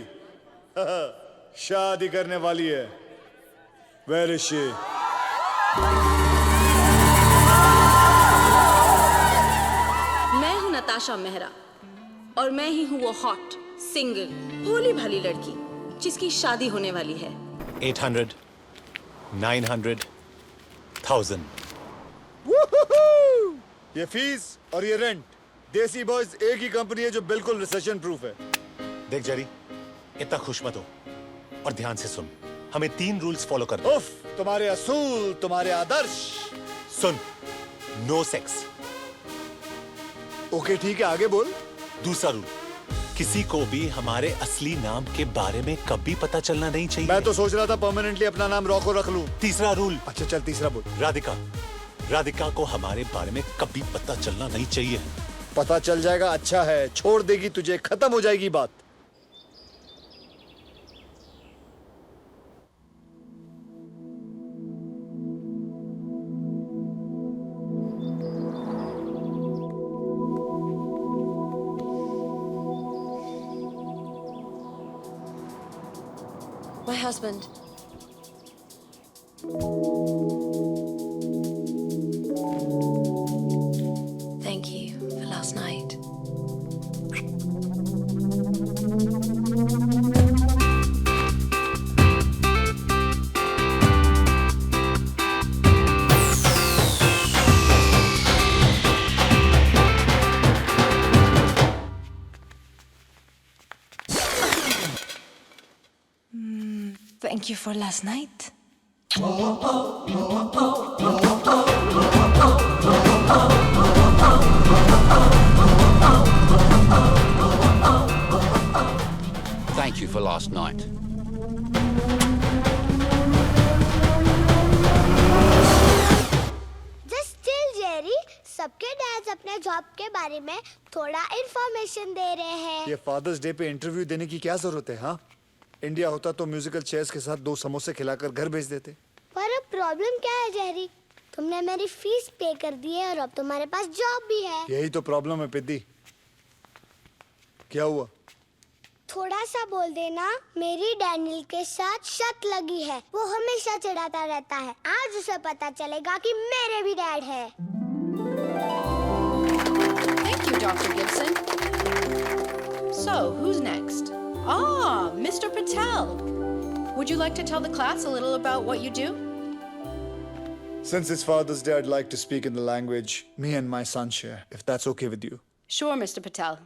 शादी करने वाली है। Where is she? मैं हूं नताशा मेहरा और मैं ही हूं वो हॉट सिंगल भोली भाली लड़की जिसकी शादी होने वाली है। 800, 900, 1000। ये फीस और ये रेंट, देसी बॉयज एक ही कंपनी है जो बिल्कुल रिसेशन प्रूफ है। देख जेरी, इतना खुश मत हो और ध्यान से सुन। हमें 3 रूल्स फॉलो करने। उफ, तुम्हारे असूल, तुम्हारे आदर्श। सुन, नो सेक्स। ओके ठीक है, आगे बोल। दूसरा रूल, किसी को भी हमारे असली नाम के बारे में कभी पता चलना नहीं चाहिए। मैं तो सोच रहा था परमानेंटली अपना नाम रॉको रख लूं। तीसरा रूल। अच्छा चल तीसरा बोल। राधिका को हमारे बारे में कभी पता चलना नहीं चाहिए। पता चल जाएगा अच्छा है, छोड़ देगी तुझे, खत्म हो जाएगी बात। My husband. Thank you for last night. Thank you for last night. Thank you for last night. Just chill, Jerry. सबके डैड्स अपने जॉब के बारे में थोड़ा इंफॉर्मेशन दे रहे हैं। ये फादर्स डे पे इंटरव्यू देने की क्या जरूरत है? हाँ, इंडिया होता तो म्यूजिकल चेयर्स के साथ 2 समोसे खिलाकर घर भेज देते। पर अब प्रॉब्लम क्या है जेरी? तुमने मेरी फीस पे कर दी है और अब तुम्हारे पास जॉब भी है। यही तो प्रॉब्लम है पिद्दी। क्या हुआ? थोड़ा सा बोल देना। मेरी डैनियल के साथ शर्त लगी है, वो हमेशा चिढ़ाता रहता है। आज उसे पता चलेगा कि मेरे भी डैड है। Thank you, Dr. Gibson. So, who's next? Ah, Mr. Patel. Would you like to tell the class a little about what you do? Since it's Father's Day, I'd like to speak in the language me and my son share, if that's okay with you. Sure, Mr. Patel.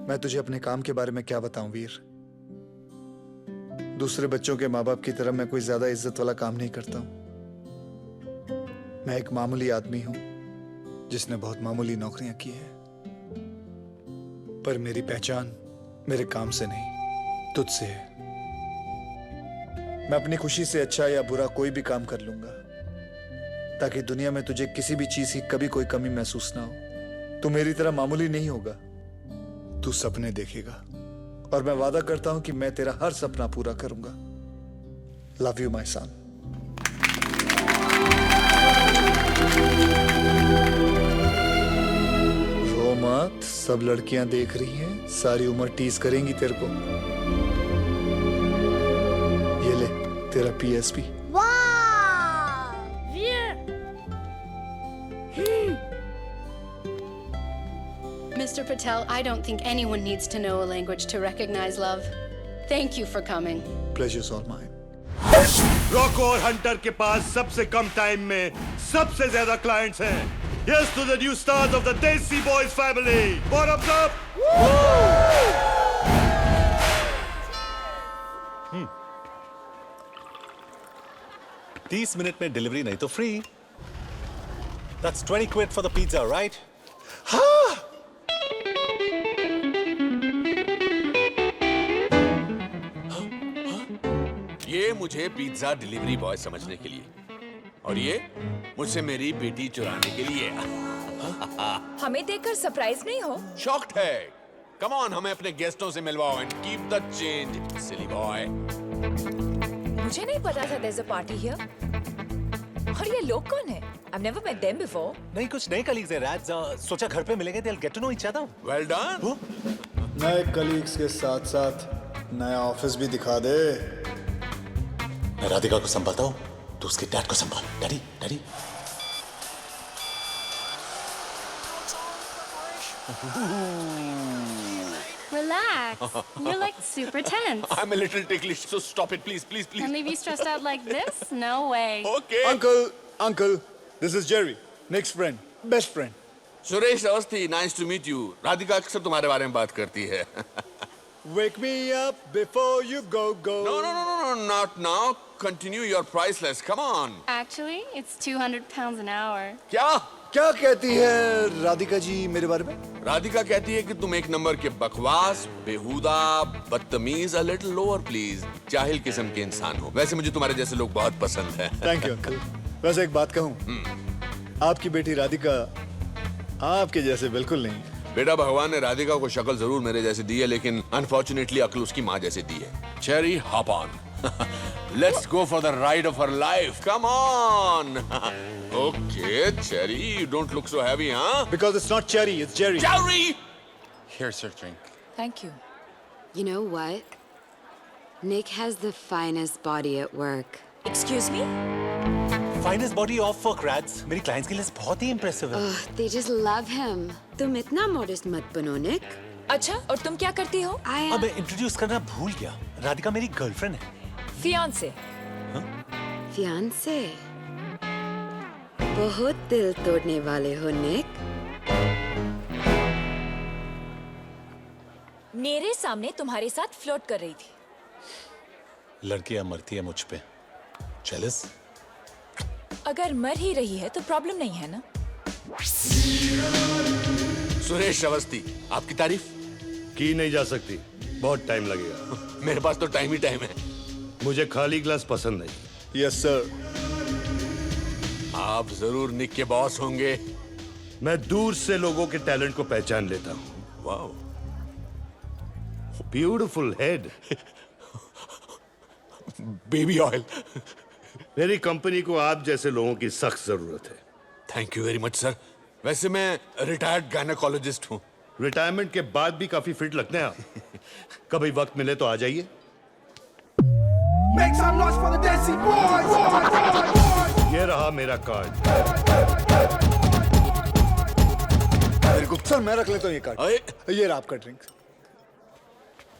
मैं तुझे अपने काम के बारे में क्या बताऊं वीर? दूसरे बच्चों के माँ बाप की तरह मैं कोई ज्यादा इज्जत वाला काम नहीं करता हूं। मैं एक मामूली आदमी हूं जिसने बहुत मामूली नौकरियां की हैं। पर मेरी पहचान मेरे काम से नहीं, तुझसे है। मैं अपनी खुशी से अच्छा या बुरा कोई भी काम कर लूंगा ताकि दुनिया में तुझे किसी भी चीज की कभी कोई कमी महसूस ना हो। तू मेरी तरह मामूली नहीं होगा, तू सपने देखेगा और मैं वादा करता हूं कि मैं तेरा हर सपना पूरा करूंगा। Love you my son. रो मत, सब लड़कियां देख रही हैं, सारी उम्र टीज करेंगी तेरे को। ये ले तेरा PSP। Mr. Patel, I don't think anyone needs to know a language to recognize love. Thank you for coming. Pleasure's all mine. Roku और हंटर के पास सबसे कम टाइम में सबसे ज्यादा क्लाइंट्स हैं। Here's to the new stars of the Desi Boys family. Bottoms up! 30 minute में डिलीवरी नहीं तो free. That's 20 quid for the pizza, right? ये मुझे पिज्जा डिलीवरी बॉय समझने के लिए और ये मुझसे मेरी बेटी चुराने के लिए. हमें देखकर सरप्राइज नहीं हो? शॉक्ड है. कम ऑन, हमें अपने गेस्टों से मिलवाओ and keep the change, silly boy. मुझे नहीं पता था there's a party here. और ये लोग कौन है? I've never met them before. नहीं, कुछ नए कलीग्स हैं राज. सोचा घर पे मिलेंगे. They'll get to know each other. Well done. नए कलीग्स के साथ साथ नया ऑफिस भी दिखा दे. मैं राधिका को संभालता हूँ, तो उसके डैड को संभाल. Daddy, daddy. Relax. You're like super tense. I'm a little ticklish, so stop it, please, please, please. And leave you stressed out like this? No way. Okay. Uncle, this is Jerry, Nick's friend, best friend. Suresh Awasthi, nice to meet you. Radhika अक्सर तुम्हारे बारे में बात करती है. Wake me up before you go. No, not now. Continue your price list. Come on. Actually, it's 200 pounds an hour. क्या कहती है राधिका जी मेरे बारे में? राधिका कहती है कि तुम एक नंबर के बकवास, बेहुदा, बदतमीज, a little lower please, जाहिल किस्म के इंसान हो. वैसे मुझे तुम्हारे जैसे लोग बहुत पसंद हैं. Thank you uncle. वैसे एक बात कहूँ, आपकी बेटी राधिका आपके जैसे बिल्कुल नहीं. बेटा, भगवान ने राधिका को शक्ल जरूर मेरे जैसे दी है, लेकिन अनफॉर्चुनेटली अक्ल उसकी माँ जैसे दी है. Cherry, hop on. Let's go for the ride of her life. Come on. Okay, Cherry, you don't look so heavy, huh? Because it's not Cherry, it's Jerry. Jerry! Here's your drink. Thank you. You know what? Nick has the finest body at work. Excuse me? Finest body off work, Rads. मेरी clients की list बहुत ही impressive है. They just love him. तुम इतना modest मत बनो, Nick. अच्छा, और तुम क्या करती हो? अब मैं इंट्रोड्यूस करना भूल गया. राधिका मेरी गर्लफ्रेंड है. Fiancé. Fiancé. बहुत दिल तोड़ने वाले हो, Nick. मेरे सामने तुम्हारे साथ फ्लर्ट कर रही थी. लड़कियां मरती है मुझ पे. Jealous? अगर मर ही रही है तो प्रॉब्लम नहीं है ना? सुरेश अवस्थी, आपकी तारीफ की नहीं जा सकती. बहुत टाइम लगेगा. मेरे पास तो टाइम ही टाइम है. मुझे खाली ग्लास पसंद नहीं. Yes sir. आप जरूर निक के बॉस होंगे. मैं दूर से लोगों के टैलेंट को पहचान लेता हूँ. Wow, beautiful head. Baby oil. मेरी कंपनी को आप जैसे लोगों की सख्त जरूरत है. Thank you very much sir. वैसे मैं रिटायर्ड गायनेकोलॉजिस्ट हूँ. रिटायरमेंट के बाद भी काफी फिट लगते हैं आप. कभी वक्त मिले तो आ जाइए. Make some noise for the Desi boys! ये रहा मेरा कार्ड. सर मैं रख लेता हूँ ये कार्ड. ये रहा आपका drink.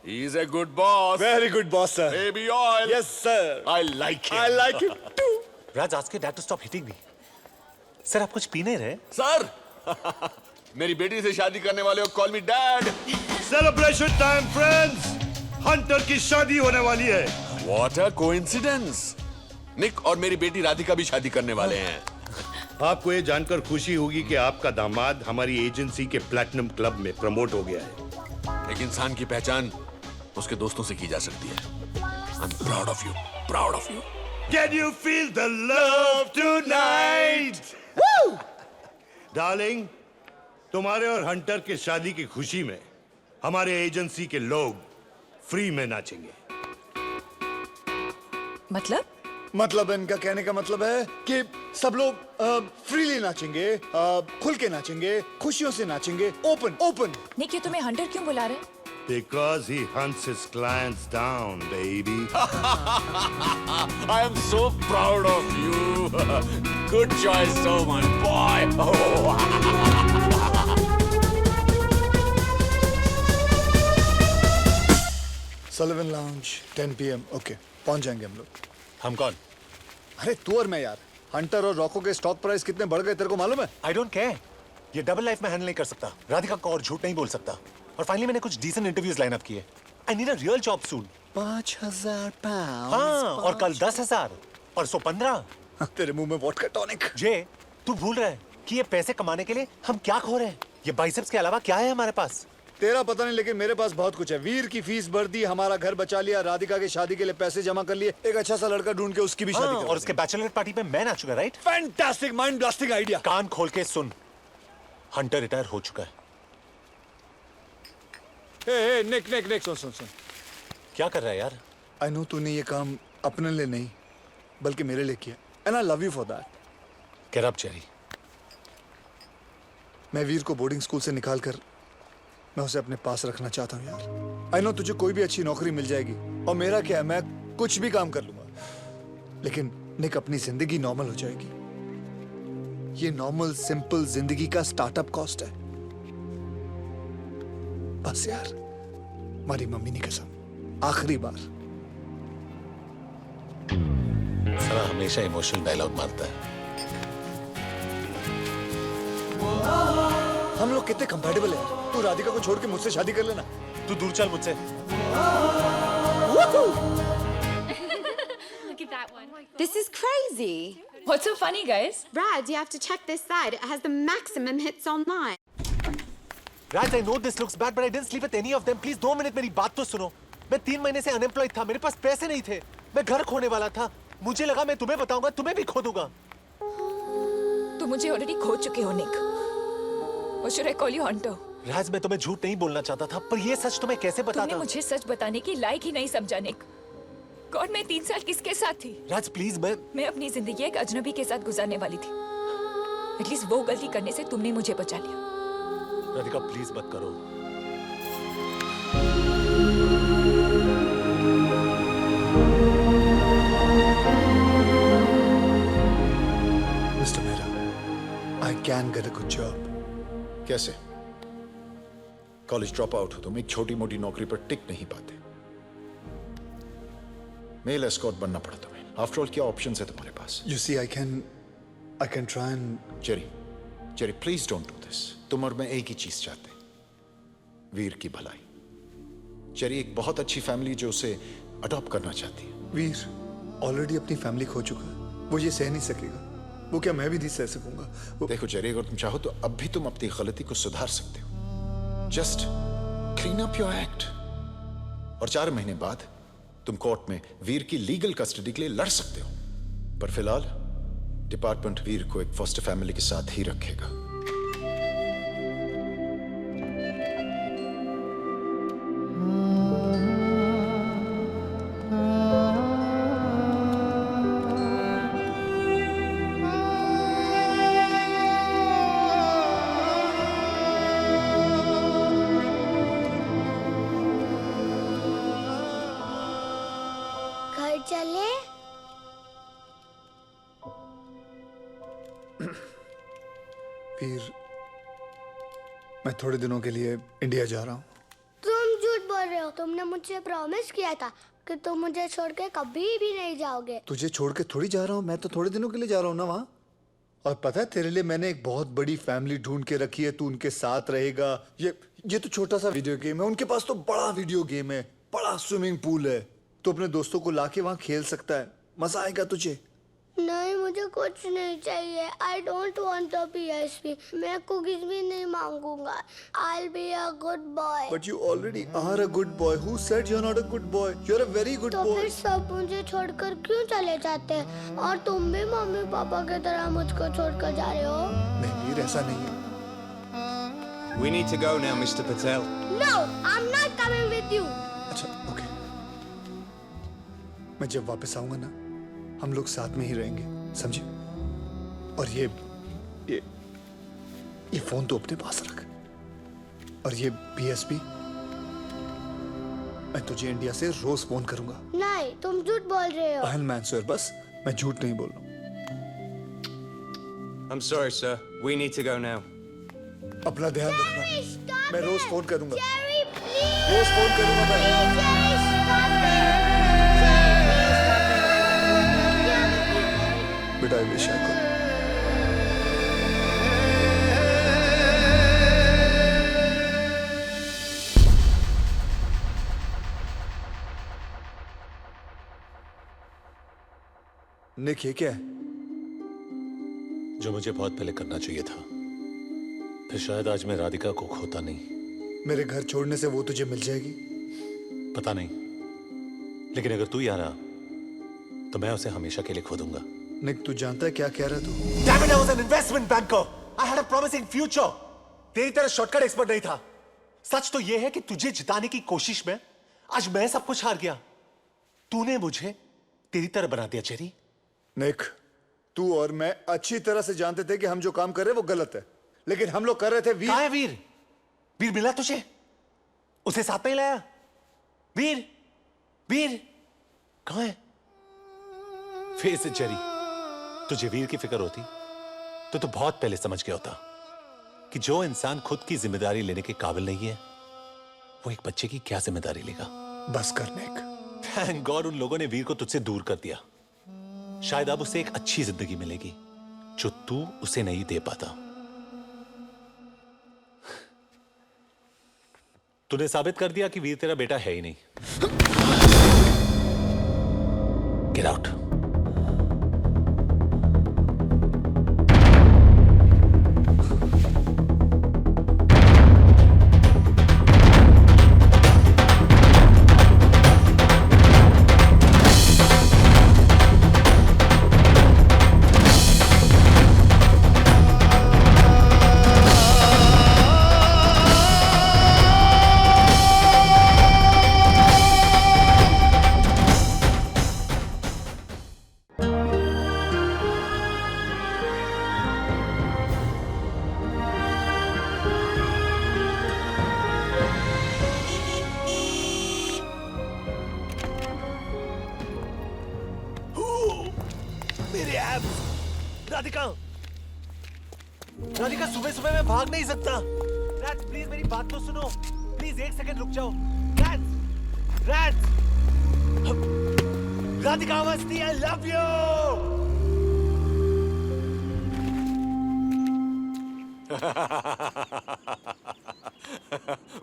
He is a good boss. Very good boss, sir. Baby oil. Yes, sir. I like him. I like him too. Raj, ask your dad to stop hitting me. Sir आप कुछ पी नहीं रहे? सर, मेरी बेटी से शादी करने वाले हो, call me dad. Celebration time, friends. Hunter की शादी होने वाली है. What a coincidence. निक और मेरी बेटी राधिका भी शादी करने वाले हैं. आपको ये जानकर खुशी होगी कि आपका दामाद हमारी एजेंसी के प्लैटिनम क्लब में प्रमोट हो गया है. एक इंसान की पहचान उसके दोस्तों से की जा सकती है. I'm proud of you. Proud of you. Can you feel the love tonight? Woo! Darling, तुम्हारे और हंटर के शादी की खुशी में हमारे एजेंसी के लोग फ्री में नाचेंगे. मतलब इनका कहने का मतलब है कि सब लोग फ्रीली नाचेंगे, खुल के नाचेंगे, खुशियों से नाचेंगे, ओपन. निक, ये तुम्हें हंटर क्यों बुला रहे? Because he hunts his clients down, baby. I am so proud of you. Good choice, so my boy. Oh. Sullivan Lounge, 10 PM. Okay, पहुंच जाएंगे हम लोग. हम कौन? अरे तू और मैं यार. हंटर और रॉको के स्टॉक प्राइस कितने बढ़ गए तेरे को मालूम है? I don't care. ये डबल लाइफ में हैंडल नहीं कर सकता. राधिका को और झूठ नहीं बोल सकता. और फाइनली मैंने कुछ डिसेंट इंटरव्यूज लाइन अप किए. I need a real job soon. 5,000 pounds. हाँ, और कल 10,000. परसों 15। तेरे मुंह में वोडका टॉनिक। जे, तू भूल रहा है कि ये पैसे कमाने के लिए हम क्या खो रहे हैं? ये बाइसेप्स के अलावा क्या है हमारे पास? तेरा पता नहीं, लेकिन मेरे पास बहुत कुछ है। वीर की फीस भर दी, हमारा घर बचा लिया, राधिका की शादी के लिए पैसे जमा कर लिए, एक अच्छा सा लड़का ढूंढ के उसकी भी शादी कर और उसके बैचलर पार्टी में मैं नाचूंगा, right? Fantastic, mind blasting idea. कान खोल के सुन, हंटर रिटायर हो चुका है। हे निक सुन। क्या कर रहा है यार? आई नो तूने ये काम अपने लिए नहीं बल्कि मेरे लिए किया, and I love you for that. Get up, Jerry. मैं वीर को बोर्डिंग स्कूल से निकाल कर मैं उसे अपने पास रखना चाहता हूँ यार। आई नो तुझे कोई भी अच्छी नौकरी मिल जाएगी, और मेरा क्या है, मैं कुछ भी काम कर लूंगा, लेकिन निक अपनी जिंदगी नॉर्मल हो जाएगी। ये नॉर्मल सिंपल जिंदगी का स्टार्टअप कॉस्ट है। बस यार, हमारी मम्मी की कसम, आखिरी बार। साला हमेशा इमोशनल डायलॉग मारता है। हम लोग कितने कंपैटिबल हैं। तू राधिका को छोड़ के मुझसे शादी कर लेना। तू दूर चल मुझसे। Look at that one. This is crazy. What's so funny, guys? Brad, you have to check this side. It has the maximum hits online. Raj, I know this looks bad, but I didn't sleep with any of them. Please 2 minute मेरी बात तो सुनो। मैं 3 महीने से अनएम्प्लॉयड था, मेरे पास पैसे नहीं थे, मैं घर खोने वाला था। मुझे लगा मैं तुम्हें बताऊंगा, तुम्हें भी खो दूंगा। तुम मुझे ऑलरेडी खो चुके हो, निक। Or should I call you hunter? राज, मैं तुम्हें झूठ नहीं बोलना चाहता था, पर ये सच तुम्हें कैसे बताता? तुमने मुझे सच बताने की लायक ही नहीं समझा, निक। गॉड, मैं 3 साल किसके साथ थी? राज प्लीज, मैं अपनी जिंदगी एक अजनबी के साथ गुजारने वाली थी। एटलीस्ट वो गलती करने से तुमने मुझे बचा लिया। राधिका प्लीज मत करो। Mister Mehra, I can get a good job. कैसे? कॉलेज ड्रॉप आउट हो तुम, एक छोटी मोटी नौकरी पर टिक नहीं पाते। मेल एस्कॉर्ट बनना पड़ा तुम्हें। आफ्टर ऑल क्या ऑप्शंस है तुम्हारे पास? You see, I can try and... Jerry please don't do this. तुम और मैं एक ही चीज चाहते हैं, वीर की भलाई। जेरी एक बहुत अच्छी फैमिली जो उसे अडॉप्ट करना चाहती है। वीर ऑलरेडी अपनी फैमिली खो चुका है, वो ये सह नहीं सकेगा। वो क्या मैं भी नहीं सह सकूंगा? देखो जेरी, अगर तुम चाहो तो अब भी तुम अपनी गलती को सुधार सकते हो। Just clean up your act, और 4 महीने बाद तुम कोर्ट में वीर की लीगल कस्टडी के लिए लड़ सकते हो। पर फिलहाल डिपार्टमेंट वीर को एक फॉस्टर फैमिली के साथ ही रखेगा। घर चले? वीर, मैं थोड़े दिनों के लिए इंडिया जा रहा हूँ। तुम झूठ बोल रहे हो। तुमने मुझसे प्रॉमिस किया था कि तुम मुझे छोड़ के कभी भी नहीं जाओगे। तुझे छोड़ के थोड़ी जा रहा हूँ, मैं तो थोड़े दिनों के लिए जा रहा हूँ ना वहाँ। और पता है, तेरे लिए मैंने एक बहुत बड़ी फैमिली ढूंढ के रखी है, तू उनके साथ रहेगा। ये तो छोटा सा वीडियो गेम है, उनके पास तो बड़ा वीडियो गेम है, बड़ा स्विमिंग पूल है। तो अपने दोस्तों को लाके वहाँ खेल सकता है, मजा आएगा तुझे। नहीं, मुझे कुछ नहीं चाहिए। I don't want the PSP. मैं कुकीज भी नहीं मांगूंगा। I'll be a good boy. But you already are a good boy. Who said you're not a good boy? You're a very good तो boy. फिर सब मुझे छोड़कर क्यों चले जाते हैं? और तुम भी मम्मी पापा की तरह मुझको छोड़कर जा रहे हो? नहीं वीर, ऐसा नहीं है। We need to go now, Mr. Patel. No, I'm not coming with you. अच्छा, ओके। मैं जब वापस आऊंगा ना, हम लोग साथ में ही रहेंगे, समझे? और ये फोन तो अपने पास रख, और ये PSP मैं तुझे इंडिया से रोज फोन करूंगा। नहीं, तुम झूठ बोल रहे हो। I'll answer, बस मैं झूठ नहीं बोल रहा हूँ। I'm sorry, sir. We need to go now. अपना ध्यान रखना। मैं रोज फोन करूंगा। Jerry, please. रोज फोन करूंगा मैं। Jerry, stop it. But I wish I could. निक ये क्या है? जो मुझे बहुत पहले करना चाहिए था, फिर शायद आज मैं राधिका को खोता नहीं। मेरे घर छोड़ने से वो तुझे मिल जाएगी? पता नहीं, लेकिन अगर तू यहाँ रहा तो मैं उसे हमेशा के लिए खो दूंगा। निक, तू जानता है क्या कह रहा है तू? Damn it, I was an investment banker. I had a promising future. तेरी तरह शॉर्टकट एक्सपर्ट नहीं था। सच तो यह है कि तुझे जिताने की कोशिश में आज मैं सब कुछ हार गया। तूने मुझे तेरी तरह बना दिया चेरी। निक, तू और मैं अच्छी तरह से जानते थे कि हम जो काम कर रहे हैं वो गलत है, लेकिन हम लोग कर रहे थे। वीर कहाँ है वीर? वीर मिला तुझे? उसे साथ नहीं लाया? वीर, वीर कहाँ है? फेस इट जेरी, तुझे वीर की फिक्र होती तो तू बहुत पहले समझ गया होता कि जो इंसान खुद की जिम्मेदारी लेने के काबिल नहीं है, वो एक बच्चे की क्या जिम्मेदारी लेगा। बस कर निक। थैंक गॉड उन लोगों ने वीर को तुझसे दूर कर दिया। शायद अब उसे एक अच्छी जिंदगी मिलेगी जो तू उसे नहीं दे पाता। तूने साबित कर दिया कि वीर तेरा बेटा है ही नहीं। Get out. राधिका, राधिका सुबह सुबह मैं भाग नहीं सकता। रैट्स प्लीज मेरी बात तो सुनो। प्लीज एक सेकंड रुक जाओ। Rats, rats. Radhika Awasthi, I love you.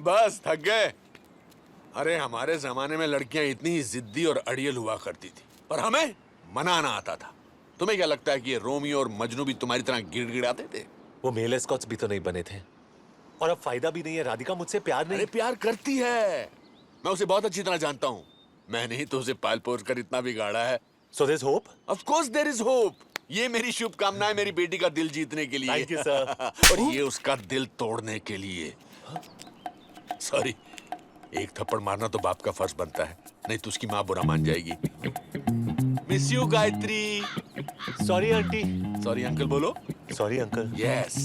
बस थक गए? अरे हमारे जमाने में लड़कियां इतनी जिद्दी और अड़ियल हुआ करती थी, पर हमें मनाना आता था। तुम्हें क्या लगता है कि ये रोमियो और मजनू भी तुम्हारी तरह गिड़गिड़ाते थे? वो मेल एस्कॉट्स भी तो नहीं बने थे, और अब फायदा भी नहीं है। राधिका मुझसे प्यार नहीं। अरे प्यार करती है, मैं उसे बहुत अच्छी तरह जानता हूँ। मैंने ही तो उसे पाल पोस कर इतना बिगाड़ा है। So there's hope? Of course there is hope. ये मेरी शुभकामनाएं मेरी बेटी का दिल जीतने के लिए। Thank you, sir. और ये उसका दिल तोड़ने के लिए। सॉरी, एक थप्पड़ मारना तो बाप का फर्ज बनता है, नहीं तो उसकी माँ बुरा मान जाएगी। Miss you Gayatri. Sorry aunty. Sorry uncle बोलो। Sorry uncle. यस,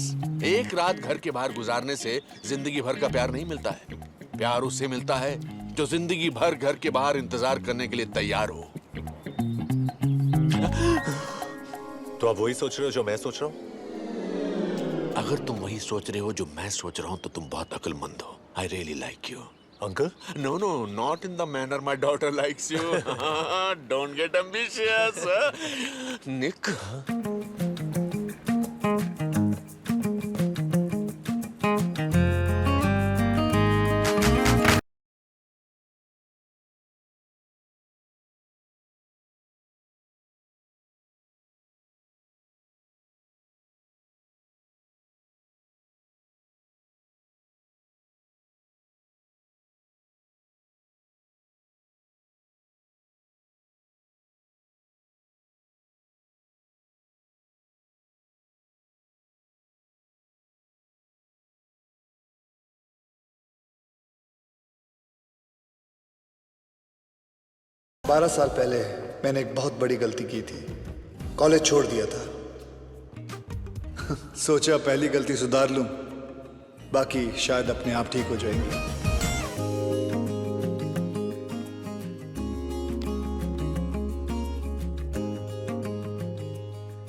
एक रात घर के बाहर गुजारने से जिंदगी भर का प्यार नहीं मिलता है। प्यार उससे मिलता है जो जिंदगी भर घर के बाहर इंतजार करने के लिए तैयार हो। तो आप वही सोच रहे हो जो मैं सोच रहा हूँ? अगर तुम वही सोच रहे हो जो मैं सोच रहा हूँ तो तुम बहुत अक्लमंद हो। I really like you. Uncle? No, not in the manner my daughter likes you. Don't get ambitious. Nick. बारह साल पहले मैंने एक बहुत बड़ी गलती की थी। कॉलेज छोड़ दिया था। सोचा पहली गलती सुधार लूं, बाकी शायद अपने आप ठीक हो जाएंगी।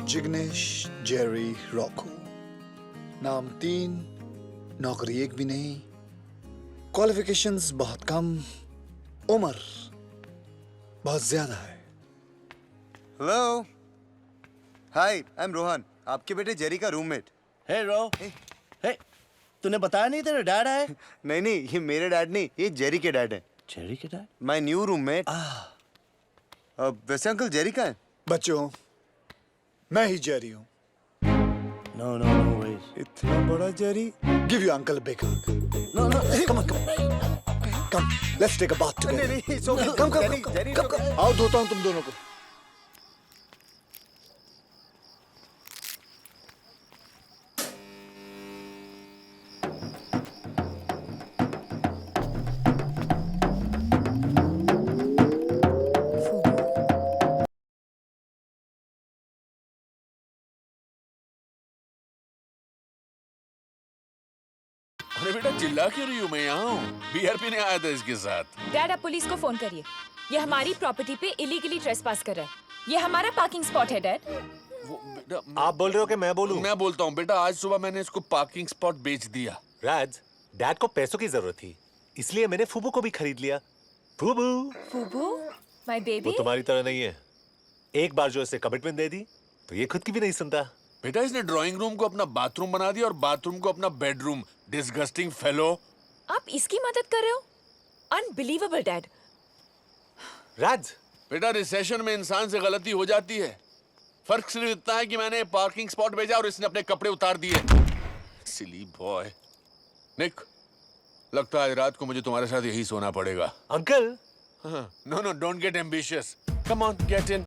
जिग्नेश जेरी रॉको, नाम 3, नौकरी 1 भी नहीं, क्वालिफिकेशंस बहुत कम, उम्र बहुत ज्यादा है। Hello, hi, I am Rohan, आपके बेटे जेरी का रूममेट। हे रो, हे, तूने बताया नहीं तेरे डैड है? नहीं, ये मेरे डैड नहीं, ये जेरी के डैड है। जेरी के डैड? My new roommate. वैसे अंकल जेरी का है? बच्चों, मैं ही जेरी हूँ। No, no, no ways. इतना बड़ा Jerry? Give your uncle a big hug. No, no. Come on, come on. Come, let's take a bath together. नहीं, it's okay. Come, come, Jerry, come, Jerry, come, it's okay. आओ धोता हूँ तुम दोनों को। अरे बेटा चिल्ला क्यों रही हूँ? मैं यहाँ हूँ। बियर पीने आया था इसके साथ। डैड आप पुलिस को फोन करिए। ये हमारी प्रॉपर्टी पे इलीगली ट्रेसपास कर रहा है। ये हमारा पार्किंग स्पॉट है डैड। आप बोल रहे हो कि मैं बोलूं? मैं बोलता हूँ बेटा, आज सुबह मैंने इसको पार्किंग स्पॉट बेच दिया। राज, डैड को पैसों की जरूरत थी, इसलिए मैंने फूबू को भी खरीद लिया। फूबू, फूबू, माय बेबी। वो तुम्हारी तरह नहीं है। एक बार जो इसे कमिटमेंट दे दी, तो ये खुद की भी नहीं सुनता। बेटा इसने ड्राइंग रूम को अपना बाथरूम बना दिया और बाथरूम को अपना बेडरूम। Disgusting fellow. आप इसकी मदद कर रहे हो? Unbelievable dad. राज, बेटा रिसेशन में इंसान से गलती हो जाती है। फर्क सिर्फ इतना है कि मैंने पार्किंग स्पॉट भेजा और इसने अपने कपड़े उतार दिए। सिली बॉय। निक, लगता है आज रात को मुझे तुम्हारे साथ यही सोना पड़ेगा। Uncle. No no, don't get ambitious. Come on, get in.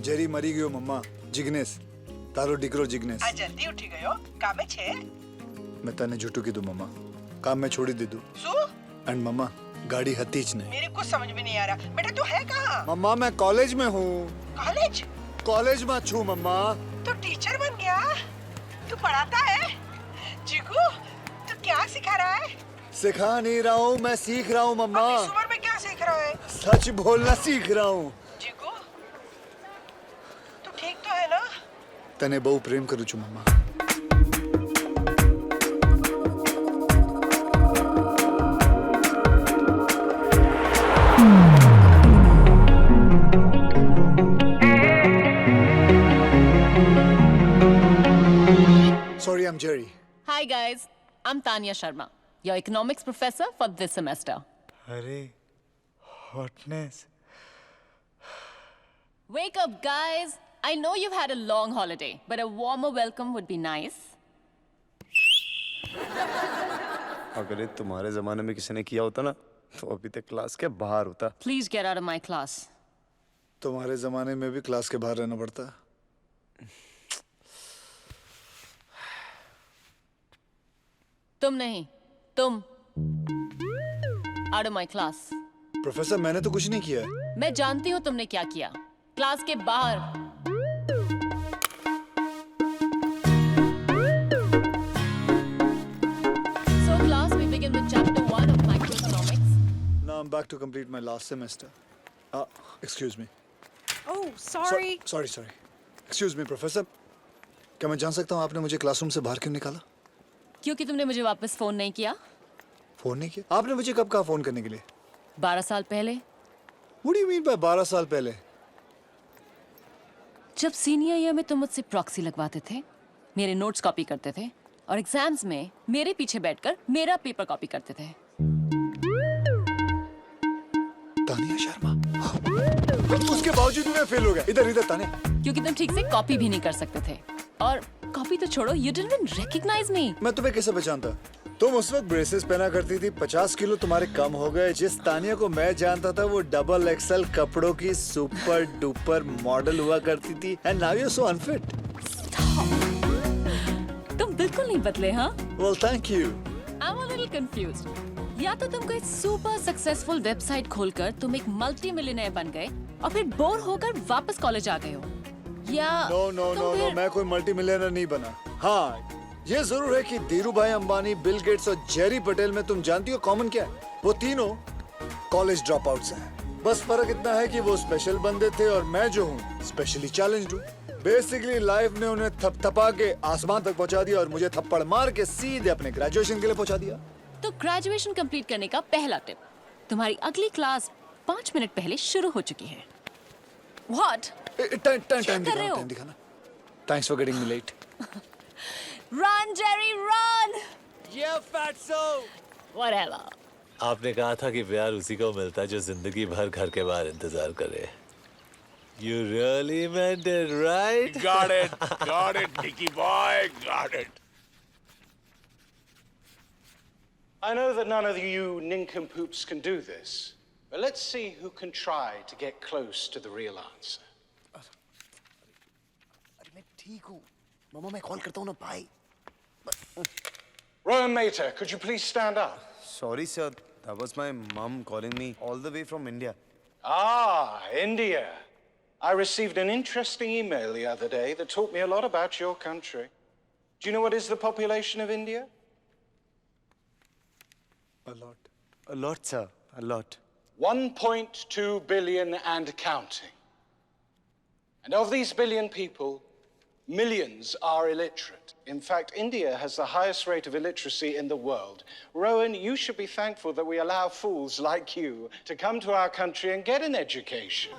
Jerry मरी गयो मम्मा। जिग्नेस तारो डिकरो जिग्नेस। आ जल्दी उठी गयो, कामे छे? मैं तने झूठू की दू मम्मा, काम में छोड़ी दे दू। सु? एंड मम्मा गाड़ी हतीज नहीं। मेरे कुछ समझ में नहीं आ रहा। बेटा तू है कहाँ? मम्मा मैं कॉलेज में हूँ। कॉलेज? कॉलेज में छू मम्मा। तू टीचर बन गया? तू पढ़ाता है? जीगू, तू क्या सिखा रहा है? सिखा नहीं रहा हूँ, मैं सीख रहा हूँ मम्मा। इस उम्र में क्या सीख रहा है? सच बोलना सीख रहा हूँ। जीगू, तू ठीक तो है ना? तने बहु प्रेम करू छू मम्मा। Sorry, I'm Jerry. Hi guys, I'm Tanya Sharma, your economics professor for this semester. अरे hotness. Wake up guys! I know you've had a long holiday, but a warmer welcome would be nice. अगर ये तुम्हारे जमाने में किसी ने किया होता ना, तो अभी तक क्लास के बाहर होता। Please get out of my class. तुम्हारे जमाने में भी क्लास के बाहर रहना पड़ता। तुम नहीं, तुम out of my class. Professor मैंने तो कुछ नहीं किया है। मैं जानती हूँ तुमने क्या किया। क्लास के बाहर। So class, we begin with chapter 1 of microeconomics. Now I'm back to complete my last semester. Excuse me. Oh, sorry. Sorry. Excuse me, professor. क्या मैं जान सकता हूँ आपने मुझे क्लासरूम से बाहर क्यों निकाला? क्योंकि तुमने मुझे वापस फोन नहीं किया। फोन नहीं किया? आपने मुझे कब कहा फोन करने के लिए? 12 साल पहले। What do you mean by 12 साल पहले? जब सीनियर ईयर में तुम मुझसे प्रॉक्सी लगवाते थे, मेरे नोट्स कॉपी करते थे और एग्जाम्स में मेरे पीछे बैठकर मेरा पेपर कॉपी करते थे। तानिया शर्मा। उसके बावजूद भी मैं फेल हो गया। इधर तानिया। क्योंकि तुम ठीक से कॉपी भी नहीं कर सकते थे। और कॉपी तो छोड़ो, you didn't even recognize me. मैं तुम्हें कैसे पहचानता? तुम उस वक्त ब्रेसेस पहना करती थी, 50 किलो तुम्हारे कम हो गए। जिस तानिया को मैं जानता था वो डबल एक्सएल कपड़ों की सुपर डुपर मॉडल हुआ करती थी। And now you are so unfit. तुम बिल्कुल नहीं बदले, हाँ? Well, thank you. I'm a little confused. या तो तुम कोई सुपर सक्सेसफुल वेबसाइट खोलकर तुम एक मल्टी मिलियनेयर बन गए और फिर बोर होकर वापस कॉलेज आ गए हो, या नो, मैं कोई मल्टी मिलियनर नहीं बना। हाँ, ये जरूर है कि धीरू भाई अंबानी, बिल गेट्स और जेरी पटेल में तुम जानती हो कॉमन क्या है? वो तीनों कॉलेज ड्रॉप आउट्स हैं। बस फर्क इतना है कि वो स्पेशल बंदे थे और मैं जो हूँ स्पेशली चैलेंज्ड हूँ। बेसिकली लाइफ ने उन्हें थपथपा के आसमान तक पहुँचा दिया और मुझे थप्पड़ मार के सीधे अपने ग्रेजुएशन के लिए पहुँचा दिया। तो ग्रेजुएशन कंप्लीट करने का पहला टिप, तुम्हारी अगली क्लास 5 मिनट पहले शुरू हो चुकी है। What? टाइम दिखाना। Thanks for getting me late. Run, Jerry, run! Yeah, fatso! Whatever. आपने कहा था कि प्यार उसी को मिलता है जो जिंदगी भर घर के बाहर इंतजार करे. You really meant it, right? Got it, Nicky boy, got it. I know that none of you nincompoops can do this, but let's see who can try to get close to the real answer. अरे मैं ठीक हूँ. मामा मैं कॉल करता हूँ ना भाई. Rowan Mater, could you please stand up? Sorry sir, that was my mom calling me all the way from India. Ah, India. I received an interesting email the other day that taught me a lot about your country. Do you know what is the population of India? A lot sir, a lot. 1.2 billion and counting. And of these billion people, millions are illiterate. In fact, India has the highest rate of illiteracy in the world. Rowan, you should be thankful that we allow fools like you to come to our country and get an education.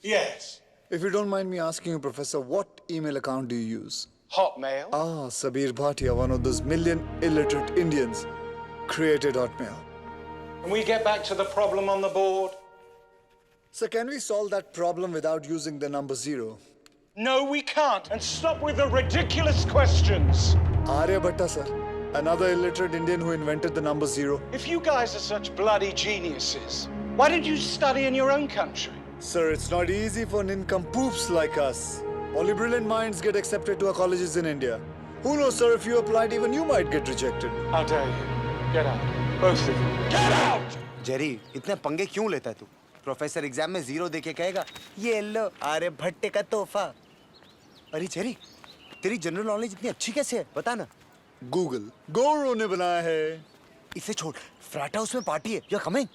Yes. If you don't mind me asking you, Professor, what email account do you use? Hotmail. Ah, Sabir Bhatia, one of those million illiterate Indians, created Hotmail. Can we get back to the problem on the board? So can we solve that problem without using the number 0? No, we can't. And stop with the ridiculous questions. Aryabhatta, sir. Another illiterate Indian who invented the number 0. If you guys are such bloody geniuses, why did you study in your own country? Sir, it's not easy for nincompoops like us. Only brilliant minds get accepted to our colleges in India. Who knows, sir, if you applied, even you might get rejected. How dare you? Get out. Both of you. Get out! Jerry, इतने पंगे क्यों लेता है तू? प्रोफेसर एग्जाम में 0 देके कहेगा, ये लो आर्यभट्ट का तोहफा. अरे जेरी, तेरी जनरल नॉलेज इतनी अच्छी कैसे है? बता ना. Google. Goro ने बनाया है. इसे छोड़. फ्लैट हाउस में पार्टी है. You're coming?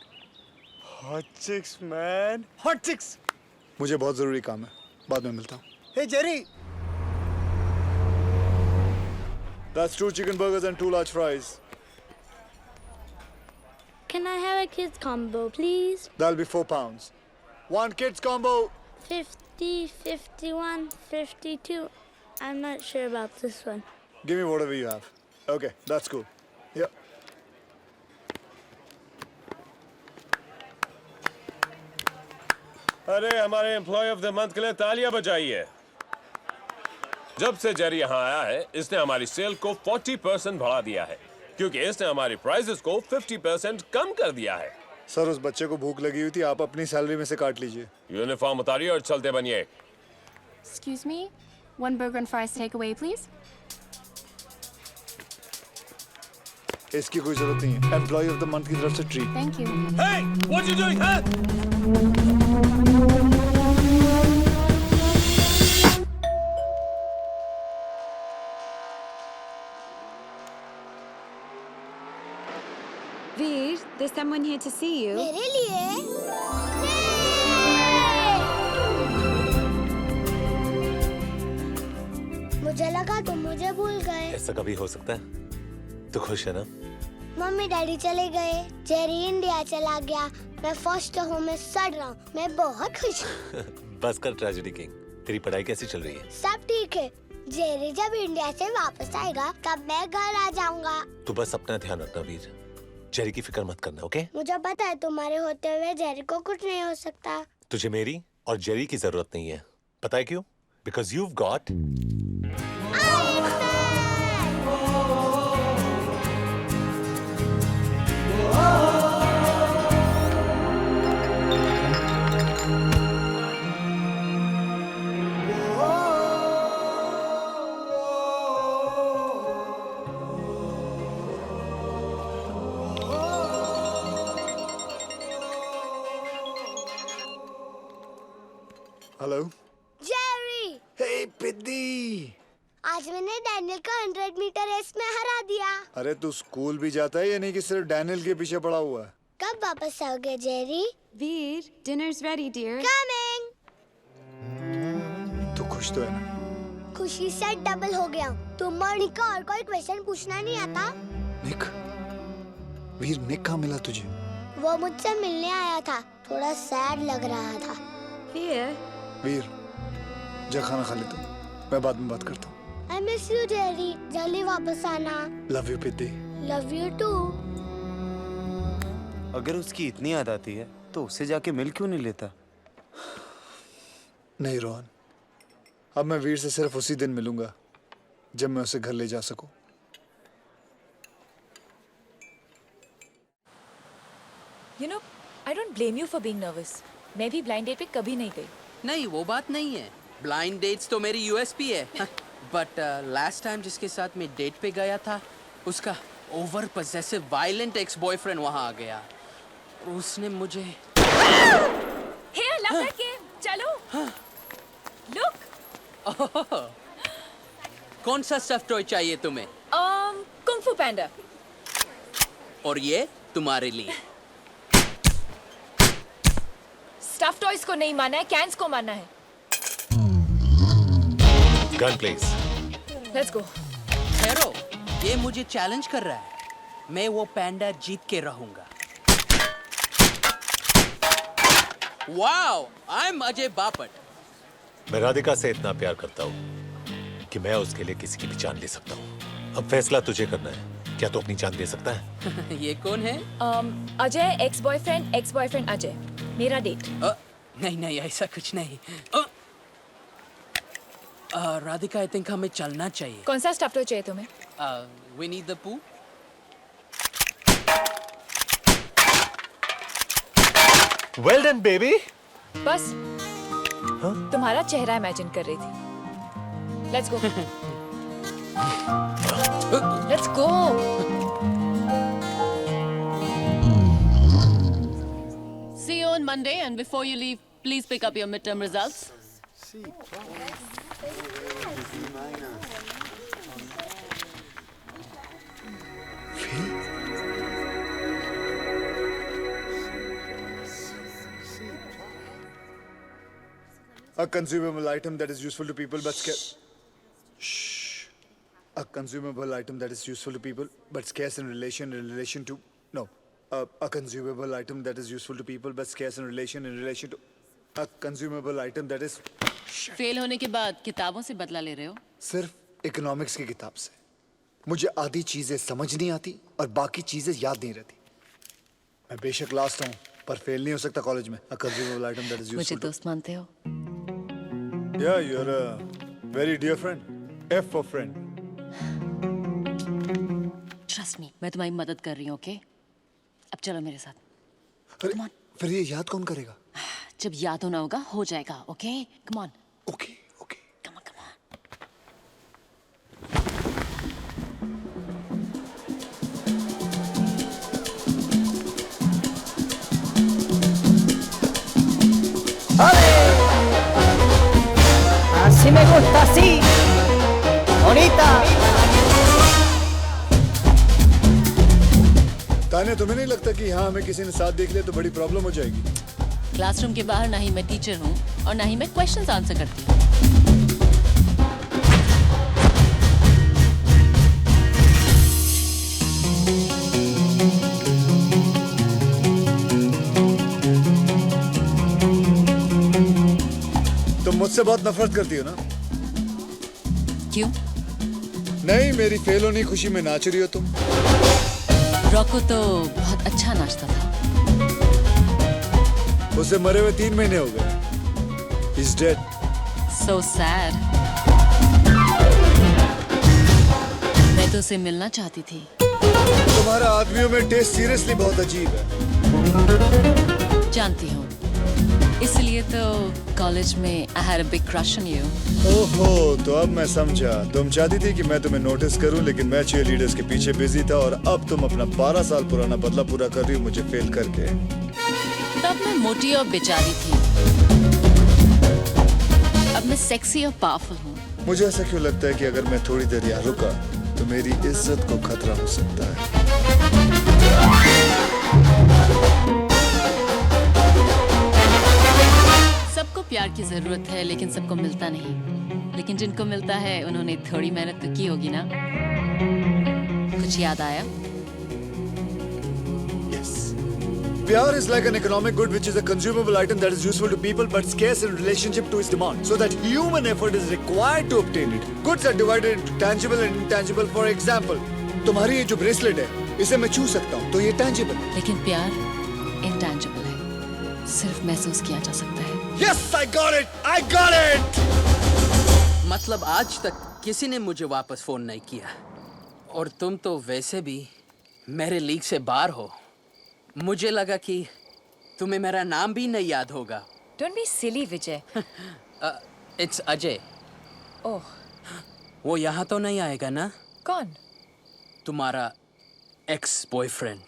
Hot chicks, man. Hot chicks. मुझे बहुत जरूरी काम है. बाद में मिलता हूँ. Hey, Jerry. That's 2 chicken burgers and 2 large fries. Can I have a kids combo, please? That'll be £4. 1 kids combo. 50, 51, 52. I'm not sure about this one. Give me whatever you have. Okay, that's cool. Yep. अरे हमारे एम्प्लॉय ऑफ द मंथ के लिए तालियां बजाइए. जब से जेरी यहाँ आया है, इसने हमारी सेल को 40% बढ़ा दिया है, क्योंकि इसने हमारी प्राइसेस को 50% कम कर दिया है. सर, उस बच्चे को भूख लगी हुई थी, आप अपनी सैलरी में से काट लीजिए. यूनिफॉर्म उतारिए और चलते बनिए. Excuse me? 1 burger and fries takeaway, please. इसकी कोई जरूरत नहीं है. एम्प्लॉय ऑफ द मंथ की तरफ से treat. Thank you. Hey, what you doing, huh? Veer, there's someone here to see you. मेरे लिए? मुझे लगा तुम मुझे भूल गए. ऐसा कभी हो सकता है? तू खुश है ना? मम्मी डैडी चले गए, जेरी इंडिया चला गया, मैं फॉस्टर होम में सड़ रहा हूँ. मैं बहुत खुश हूँ. बस कर ट्रेजेडी किंग. तेरी पढ़ाई कैसी चल रही है? सब ठीक है. जेरी जब इंडिया से वापस आएगा तब मैं घर आ जाऊंगा. तू बस अपना ध्यान रखना वीर. जेरी की फिक्र मत करना, ओके? मुझे पता है तुम्हारे होते हुए जेरी को कुछ नहीं हो सकता. तुझे मेरी और जेरी की जरूरत नहीं है. पता है क्यों? Because you've got hello. Jerry. Hey पिद्दी. आज मैंने डैनियल का 100 मीटर रेस में हरा दिया. अरे तू स्कूल भी जाता है या नहीं कि सिर्फ डैनियल के पीछे पड़ा हुआ है? कब वापस आओगे Jerry? Veer, dinner's ready, dear. Coming. तू खुश तो है ना? खुशी से डबल हो गया. तुम और निक और कोई क्वेश्चन पूछना नहीं आता? निक. वीर, निक कहाँ मिला तुझे? वो मुझसे मिलने आया था. थोड़ा सैड लग रहा था. Veer. वीर, जा खाना खा ले तू. मैं बाद में बात करता हूँ। I miss you, Jerry. जल्दी वापस आना। लव यू पिद्दी। Love you too. अगर उसकी इतनी याद आती है तो उससे जाके मिल क्यों नहीं लेता? नहीं रोहन, अब मैं वीर से सिर्फ उसी दिन मिलूंगा जब मैं उसे घर ले जा सकूं। You know, I don't blame you for being nervous. मैं भी ब्लाइंड डेट पे कभी नहीं गई। नहीं वो बात नहीं है, ब्लाइंड डेट्स तो मेरी यूएसपी है। बट लास्ट टाइम जिसके साथ मैं डेट पे गया था उसका over possessive violent ex boyfriend वहां आ गया और उसने मुझे Hey, I love that game. चलो। Look. कौन सा स्टफ टॉय चाहिए तुम्हें? कुंग फू पैंडा। और ये तुम्हारे लिए। स्टफ टॉयज को नहीं माना है, कैंस को माना है। Gun please. Let's go. ठहरो, ये मुझे चैलेंज कर रहा है। मैं वो पैंडा जीत के रहूंगा। Wow, I am Ajay Bapat. मैं राधिका से इतना प्यार करता हूँ कि मैं उसके लिए किसी की भी जान ले सकता हूँ। अब फैसला तुझे करना है, क्या तू अपनी जान दे सकता है? ये कौन है? अजय एक्स बॉयफ्रेंड अजय, मेरा डेट। नहीं नहीं ऐसा कुछ नहीं। राधिका, आई थिंक हमें चलना चाहिए। कौन सा स्टफ टॉय चाहिए तुम्हें? विनी द पू। Well done baby. बस तुम्हारा चेहरा इमेजिन कर रही थी। Let's go. Let's go. See you on Monday, and before you leave, please pick up your midterm results. A consumable item that is useful to people but scarce. Shh. A consumable item that is useful to people but scarce in relation to. No. A consumable item that is useful to people but scarce in relation to. A consumable item that is. Fail होने के बाद किताबों से बदला ले रहे हो? सिर्फ इकोनॉमिक्स की किताब से। मुझे आधी चीजें समझ नहीं आती और बाकी चीजें याद नहीं रहती। मैं बेशक लास्ट हूँ पर फेल नहीं हो सकता कॉलेज में। A consumable item that is useful. मुझे दोस्त मानते हो? Yeah, you're a very dear friend. F for friend. Trust me, मैं तुम्हारी मदद कर रही हूँ, ओके? अब चलो मेरे साथ। अरे, फिर ये याद कौन करेगा? जब याद होना होगा, हो जाएगा, okay? Come on. Okay. Come on, come on. Así me gusta, así. Bonita. Tanya, तुम्हें नहीं लगता कि यहाँ हमें किसी ने साथ देख लिया तो बड़ी प्रॉब्लम हो जाएगी? क्लासरूम के बाहर ना ही मैं टीचर हूँ और ना ही मैं क्वेश्चंस आंसर करती हूँ। तुम मुझसे बहुत नफरत करती हो ना? क्यों? नहीं, मेरी फेल होने की खुशी में नाच रही हो तुम। रॉको तो बहुत अच्छा नाचता था। उसे मरे हुए 3 महीने हो गए। He's dead. So sad. मैं तो उसे मिलना चाहती थी। तुम्हारा आदमियों में टेस्ट सीरियसली बहुत अजीब है। जानती हूँ। इसलिए तो कॉलेज में I had a big crush on you. ओहो, तो अब मैं समझा। तुम चाहती थी कि मैं तुम्हें नोटिस करूं, लेकिन मैं cheerleaders के पीछे बिजी था और अब तुम अपना 12 साल पुराना बदला पूरा कर रही हो मुझे फेल करके। तब मैं मोटी और बेचारी थी। अब मैं सेक्सी और पावरफुल हूँ। मुझे ऐसा क्यों लगता है कि अगर मैं थोड़ी देर यहाँ रुका तो मेरी इज्जत को खतरा हो सकता है। सबको प्यार की जरूरत है, लेकिन सबको मिलता नहीं। लेकिन जिनको मिलता है उन्होंने थोड़ी मेहनत तो की होगी ना। कुछ याद आया? Yes. Pyar is like an economic good which is a consumable item that is useful to people but scarce in relationship to its demand. So that human effort is required to obtain it. Goods are divided into tangible and intangible. For example, तुम्हारी ये जो ब्रेसलेट है, इसे मैं छू सकता हूँ, तो ये tangible है. लेकिन प्यार intangible है, सिर्फ महसूस किया जा सकता है. Yes, I got it! I got it! मतलब आज तक किसी ने मुझे वापस फोन नहीं किया, और तुम तो वैसे भी मेरे लीग से बाहर हो. मुझे लगा कि तुम्हें मेरा नाम भी नहीं याद होगा. Don't be silly, Vijay. It's Ajay. ओह, वो यहाँ तो नहीं आएगा ना? कौन? तुम्हारा एक्स बॉयफ्रेंड.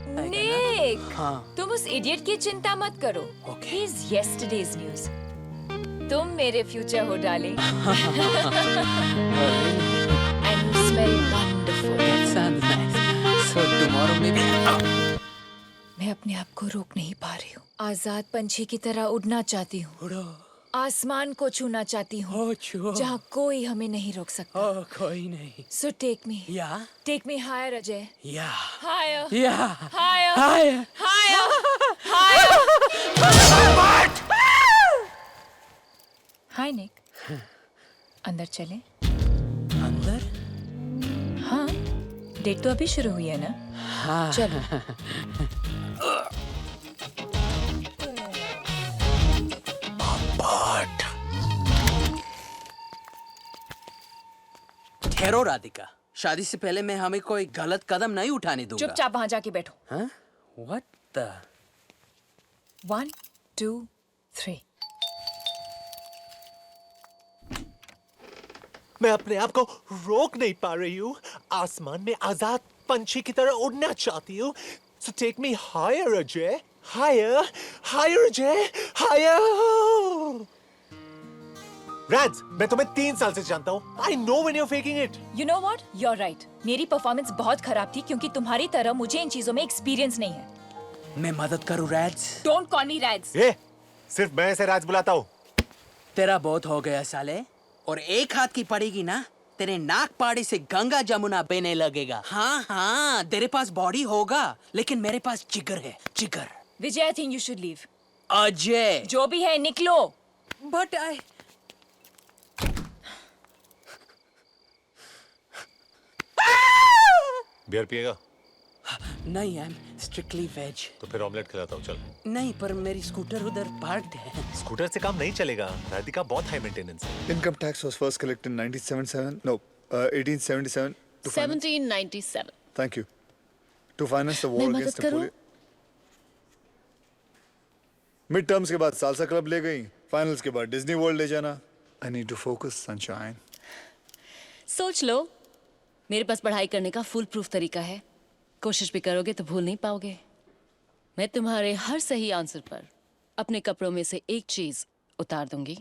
निक, हाँ. तुम उस इडियट की चिंता मत करो. He is yesterday's news. तुम मेरे फ्यूचर हो darling. And you smell wonderful. That sounds nice. So tomorrow maybe. मैं अपने आप को रोक नहीं पा रही हूँ. आजाद पंछी की तरह उड़ना चाहती हूँ. आसमान को छूना चाहती हूँ. जहाँ कोई हमें नहीं रोक सकता. कोई नहीं. So take me. Yeah. Take me higher, Ajay. Yeah. Higher. Yeah. Higher. Higher. Higher. Higher. Hi, Nick. अंदर चलें? अंदर? हाँ. डेट तो अभी शुरू हुई है ना? हाँ. चलो. ठहरो राधिका. शादी से पहले मैं हमें कोई गलत कदम नहीं उठाने दूंगा. चुपचाप वहां जाके बैठो. हाँ? What the? 1, 2, 3. मैं अपने आप को रोक नहीं पा रही हूँ. आसमान में आजाद पंछी की तरह उड़ना चाहती हूँ. So take me higher, Ajay. Higher, higher, Ajay. Higher. Rans, मैं तुम्हें 3 साल से जानता हूँ. I know when you're faking it. You know what? You're right. मेरी परफॉर्मेंस बहुत खराब थी क्योंकि तुम्हारी तरह मुझे इन चीजों में एक्सपीरियंस नहीं है. मैं मदद करूँ रैड्स? Don't call me Rads. सिर्फ मैं ऐसे राज बुलाता हूँ. तेरा बहुत हो गया साले. और एक हाथ की पड़ेगी ना, तेरे नाक पाड़ी से गंगा जमुना बहने लगेगा. हाँ हाँ, तेरे पास बॉडी होगा, लेकिन मेरे पास जिगर है, जिगर. Vijay, I think you should leave. Ajay. जो भी है निकलो. But I. बियर पिएगा? नहीं, I'm strictly veg. तो फिर ऑमलेट खिलाता हूँ. चल. नहीं, पर मेरी स्कूटर उधर पार्क्ड है. स्कूटर से काम नहीं चलेगा. राधिका बहुत हाई मेंटेनेंस है. Income tax was first collected in 1977. No, 1877. 1797. Thank you. To finance the war मैं against मदद करूं? Napoleon. Mid terms के बाद सालसा क्लब ले गई. Finals के बाद डिज्नी वर्ल्ड ले जाना. I need to focus, sunshine. सोच लो, मेरे पास पढ़ाई करने का फुल प्रूफ तरीका है. कोशिश भी करोगे तो भूल नहीं पाओगे. मैं तुम्हारे हर सही आंसर पर अपने कपड़ों में से एक चीज उतार दूंगी.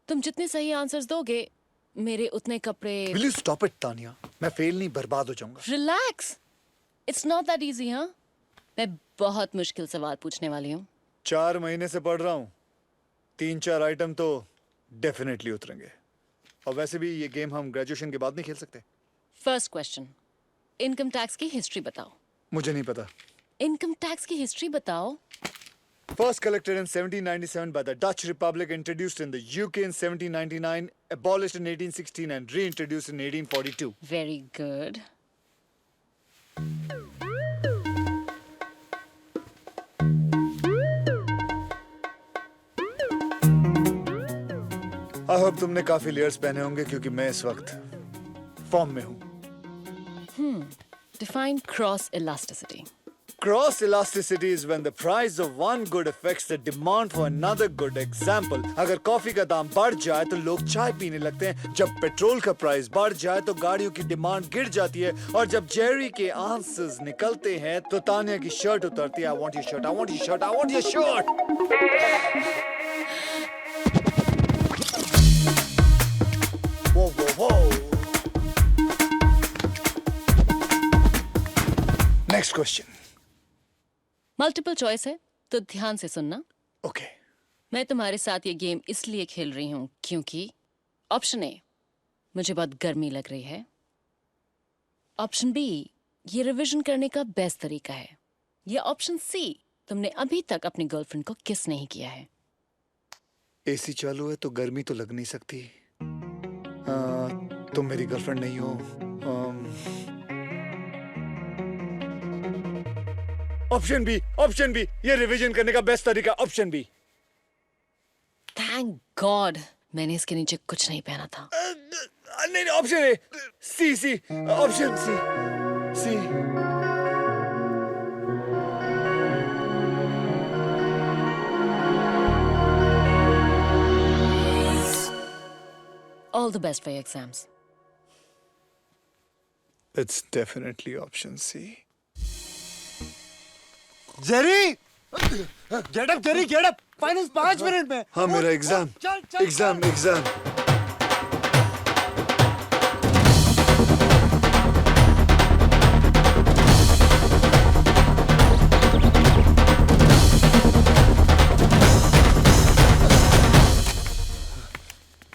तुम जितने सही आंसर्स दोगे, मेरे उतने कपड़े. Will you stop it, Tania? मैं फेल नहीं, बर्बाद हो जाऊंगा. Relax. It's not that easy. हाँ, मैं बहुत मुश्किल सवाल पूछने वाली हूँ. 4 महीने से पढ़ रहा हूँ. 3-4 आइटम तो डेफिनेटली उतरेंगे. और वैसे भी ये गेम हम ग्रेजुएशन के बाद नहीं खेल सकते. फर्स्ट क्वेश्चन, इनकम टैक्स की हिस्ट्री बताओ. मुझे नहीं पता. इनकम टैक्स की हिस्ट्री बताओ. First collected in 1797 by the Dutch Republic, introduced in the UK in 1799, abolished in 1816 and reintroduced in 1842. Very good. I hope तुमने काफी लेयर्स पहने होंगे क्योंकि मैं इस वक्त फॉर्म में हूँ. Define cross elasticity. Cross elasticity is when the price of one good affects the demand for another good. Example, अगर कॉफी का दाम बढ़ जाए तो लोग चाय पीने लगते हैं. जब पेट्रोल का प्राइस बढ़ जाए तो गाड़ियों की डिमांड गिर जाती है. और जब जेरी के आंसर्स निकलते हैं तो तानिया की शर्ट उतरती है. I want your shirt, I want your shirt, I want your shirt. Whoa, whoa, whoa. Next question. Multiple choice है तो ध्यान से सुनना. Okay. मैं तुम्हारे साथ ये गेम इसलिए खेल रही हूँ क्योंकि ऑप्शन ए, मुझे बहुत गर्मी लग रही है. ऑप्शन बी, ये रिवीजन करने का बेस्ट तरीका है. या ऑप्शन सी, तुमने अभी तक अपनी गर्लफ्रेंड को किस नहीं किया है? एसी चालू है तो गर्मी तो लग नहीं सकती। तुम मेरी गर्लफ्रेंड नहीं हो। ऑप्शन बी, ये रिवीजन करने का बेस्ट तरीका, ऑप्शन बी। थैंक गॉड मैंने इसके नीचे कुछ नहीं पहना था। नहीं, option A, C, option C. All the best for your exams. It's definitely option C. Jerry, get up, final 5 minute में। हाँ, मेरा exam.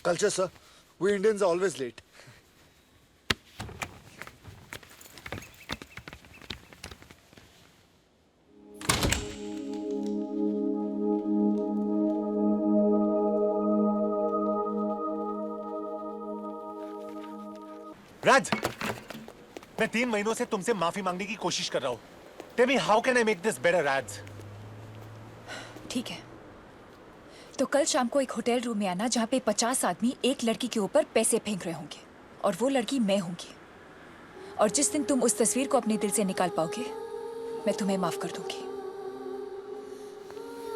Culture, sir. We Indians are always late. राज, मैं 3 महीनों से तुमसे माफी मांगने की कोशिश कर रहा हूँ। Tell me how can I make this better, राज? ठीक है, तो कल शाम को एक होटल रूम में आना जहाँ पे 50 आदमी एक लड़की के ऊपर पैसे फेंक रहे होंगे और वो लड़की मैं होंगी। और जिस दिन तुम उस तस्वीर को अपने दिल से निकाल पाओगे, मैं तुम्हें माफ कर दूंगी।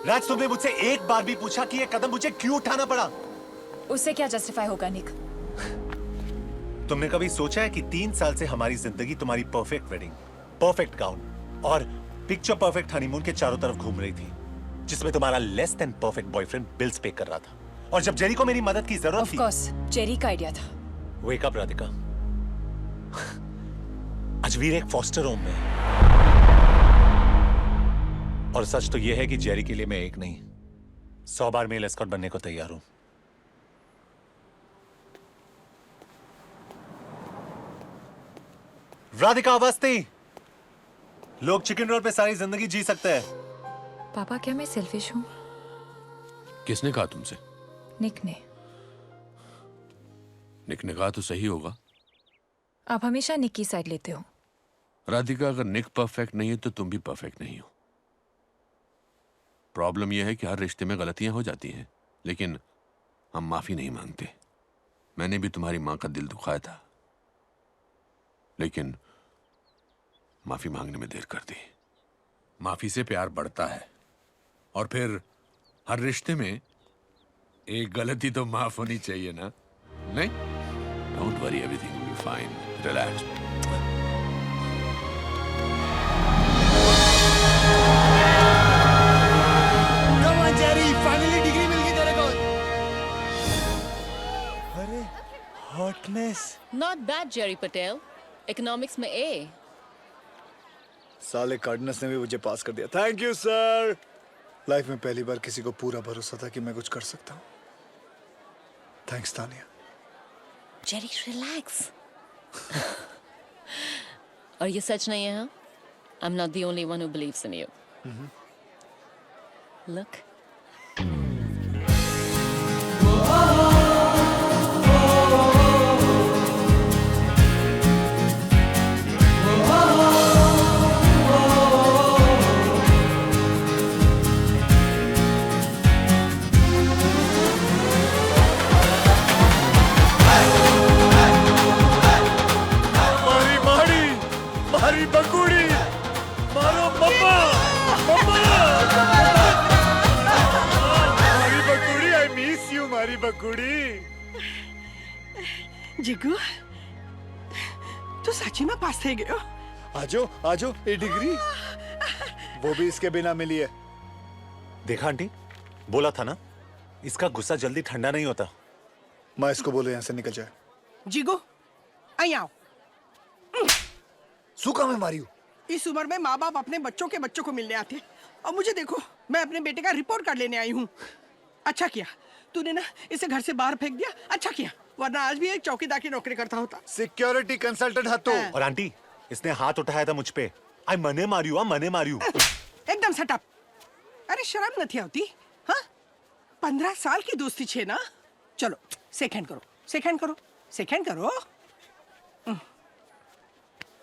राज, तुमने मुझसे एक बार भी पूछा कि ये कदम मुझे क्यों उठाना पड़ा? उससे क्या जस्टिफाई होगा निक? तुमने कभी सोचा है कि 3 साल से हमारी जिंदगी तुम्हारी परफेक्ट वेडिंग, परफेक्ट गाउन और पिक्चर परफेक्ट हनीमून के चारों तरफ घूम रही थी, जिसमें तुम्हारा less than perfect boyfriend bills पे कर रहा था, और जब जेरी को मेरी मदद की जरूरत थी, ऑफ कोर्स जेरी का आइडिया था। वेक अप राधिका, अजवीर एक फॉस्टर होम में है। और सच तो यह है कि जेरी के लिए मैं एक नहीं 100 बार मेल एस्कॉर्ट बनने को तैयार हूं। राधिका अवस्थी, लोग चिकन रोल पे सारी जिंदगी जी सकते हैं। पापा, क्या मैं सेल्फिश हूँ? किसने कहा तुमसे? निक ने। निक ने कहा तो सही होगा। आप हमेशा निक की साइड लेते हो। राधिका, अगर निक परफेक्ट नहीं है तो तुम भी परफेक्ट नहीं हो। प्रॉब्लम यह है कि हर रिश्ते में गलतियां हो जाती हैं, लेकिन हम माफी नहीं मांगते। मैंने भी तुम्हारी मां का दिल दुखाया था, लेकिन माफी मांगने में देर कर दी। माफी से प्यार बढ़ता है, और फिर हर रिश्ते में एक गलती तो माफ होनी चाहिए ना? नहीं? Don't worry, everything will be fine, relax. Come on Jerry, finally degree मिल गई तेरे को। अरे hotness. Not bad, Jerry Patel. Economics में A। साले कार्डनस ने भी मुझे पास कर दिया। Thank you sir. लाइफ में पहली बार किसी को पूरा भरोसा था कि मैं कुछ कर सकता हूँ। थैंक्स तानिया। Jerry relax. और ये सच नहीं है, हाँ? I'm not the only one who believes in you. Look. मारी बकुड़ी, मारो मम्मा, मम्मा। मारी बकुड़ी, I miss you, मारी बकुड़ी। जिगू, तू सच्ची में पास थे गयो? आजो, ये डिग्री वो भी इसके बिना मिली है। देखा आंटी, बोला था ना, इसका गुस्सा जल्दी ठंडा नहीं होता। मैं इसको बोलो यहाँ से निकल जाए। जिगू, आई आओ। सूखा में मारी हूँ। इस उम्र में माँ बाप अपने बच्चों के बच्चों को मिलने आते हैं, और मुझे देखो, मैं अपने बेटे का रिपोर्ट कार्ड लेने आई हूँ। अच्छा किया तूने ना इसे घर से बाहर फेंक दिया, अच्छा किया, वरना आज भी एक चौकीदार की नौकरी करता होता। सिक्योरिटी कंसल्टेंट हतो। और आंटी, इसने हाथ उठाया था मुझ पे, आई मने मार्यू એકદમ સટઅપ. અરે શરમ નથી આવતી? હા, 15 સાલ की दोस्ती છે ना. चलो सेकंड करो.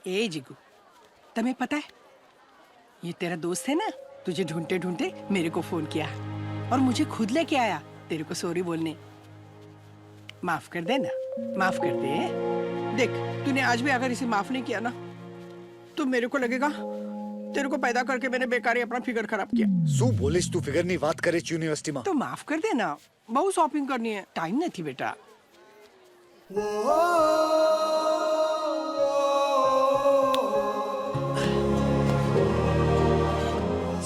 ए जिगू, तुम्हें पता है ये तेरा दोस्त है ना, तुझे ढूंढते ढूंढते मेरे को फोन किया और मुझे खुद लेके आया तेरे को सॉरी बोलने. माफ कर दे ना, माफ कर दे. देख, तूने आज भी अगर इसे माफ नहीं किया ना तो मेरे को लगेगा तेरे को पैदा करके मैंने बेकारी अपना फिगर खराब किया. શું બોલીશ તું? ફિગરની વાત કરે છે યુનિવર્સિટીમાં. तो माफ कर दे ना, बहुत शॉपिंग करनी है, टाइम नहीं थी बेटा.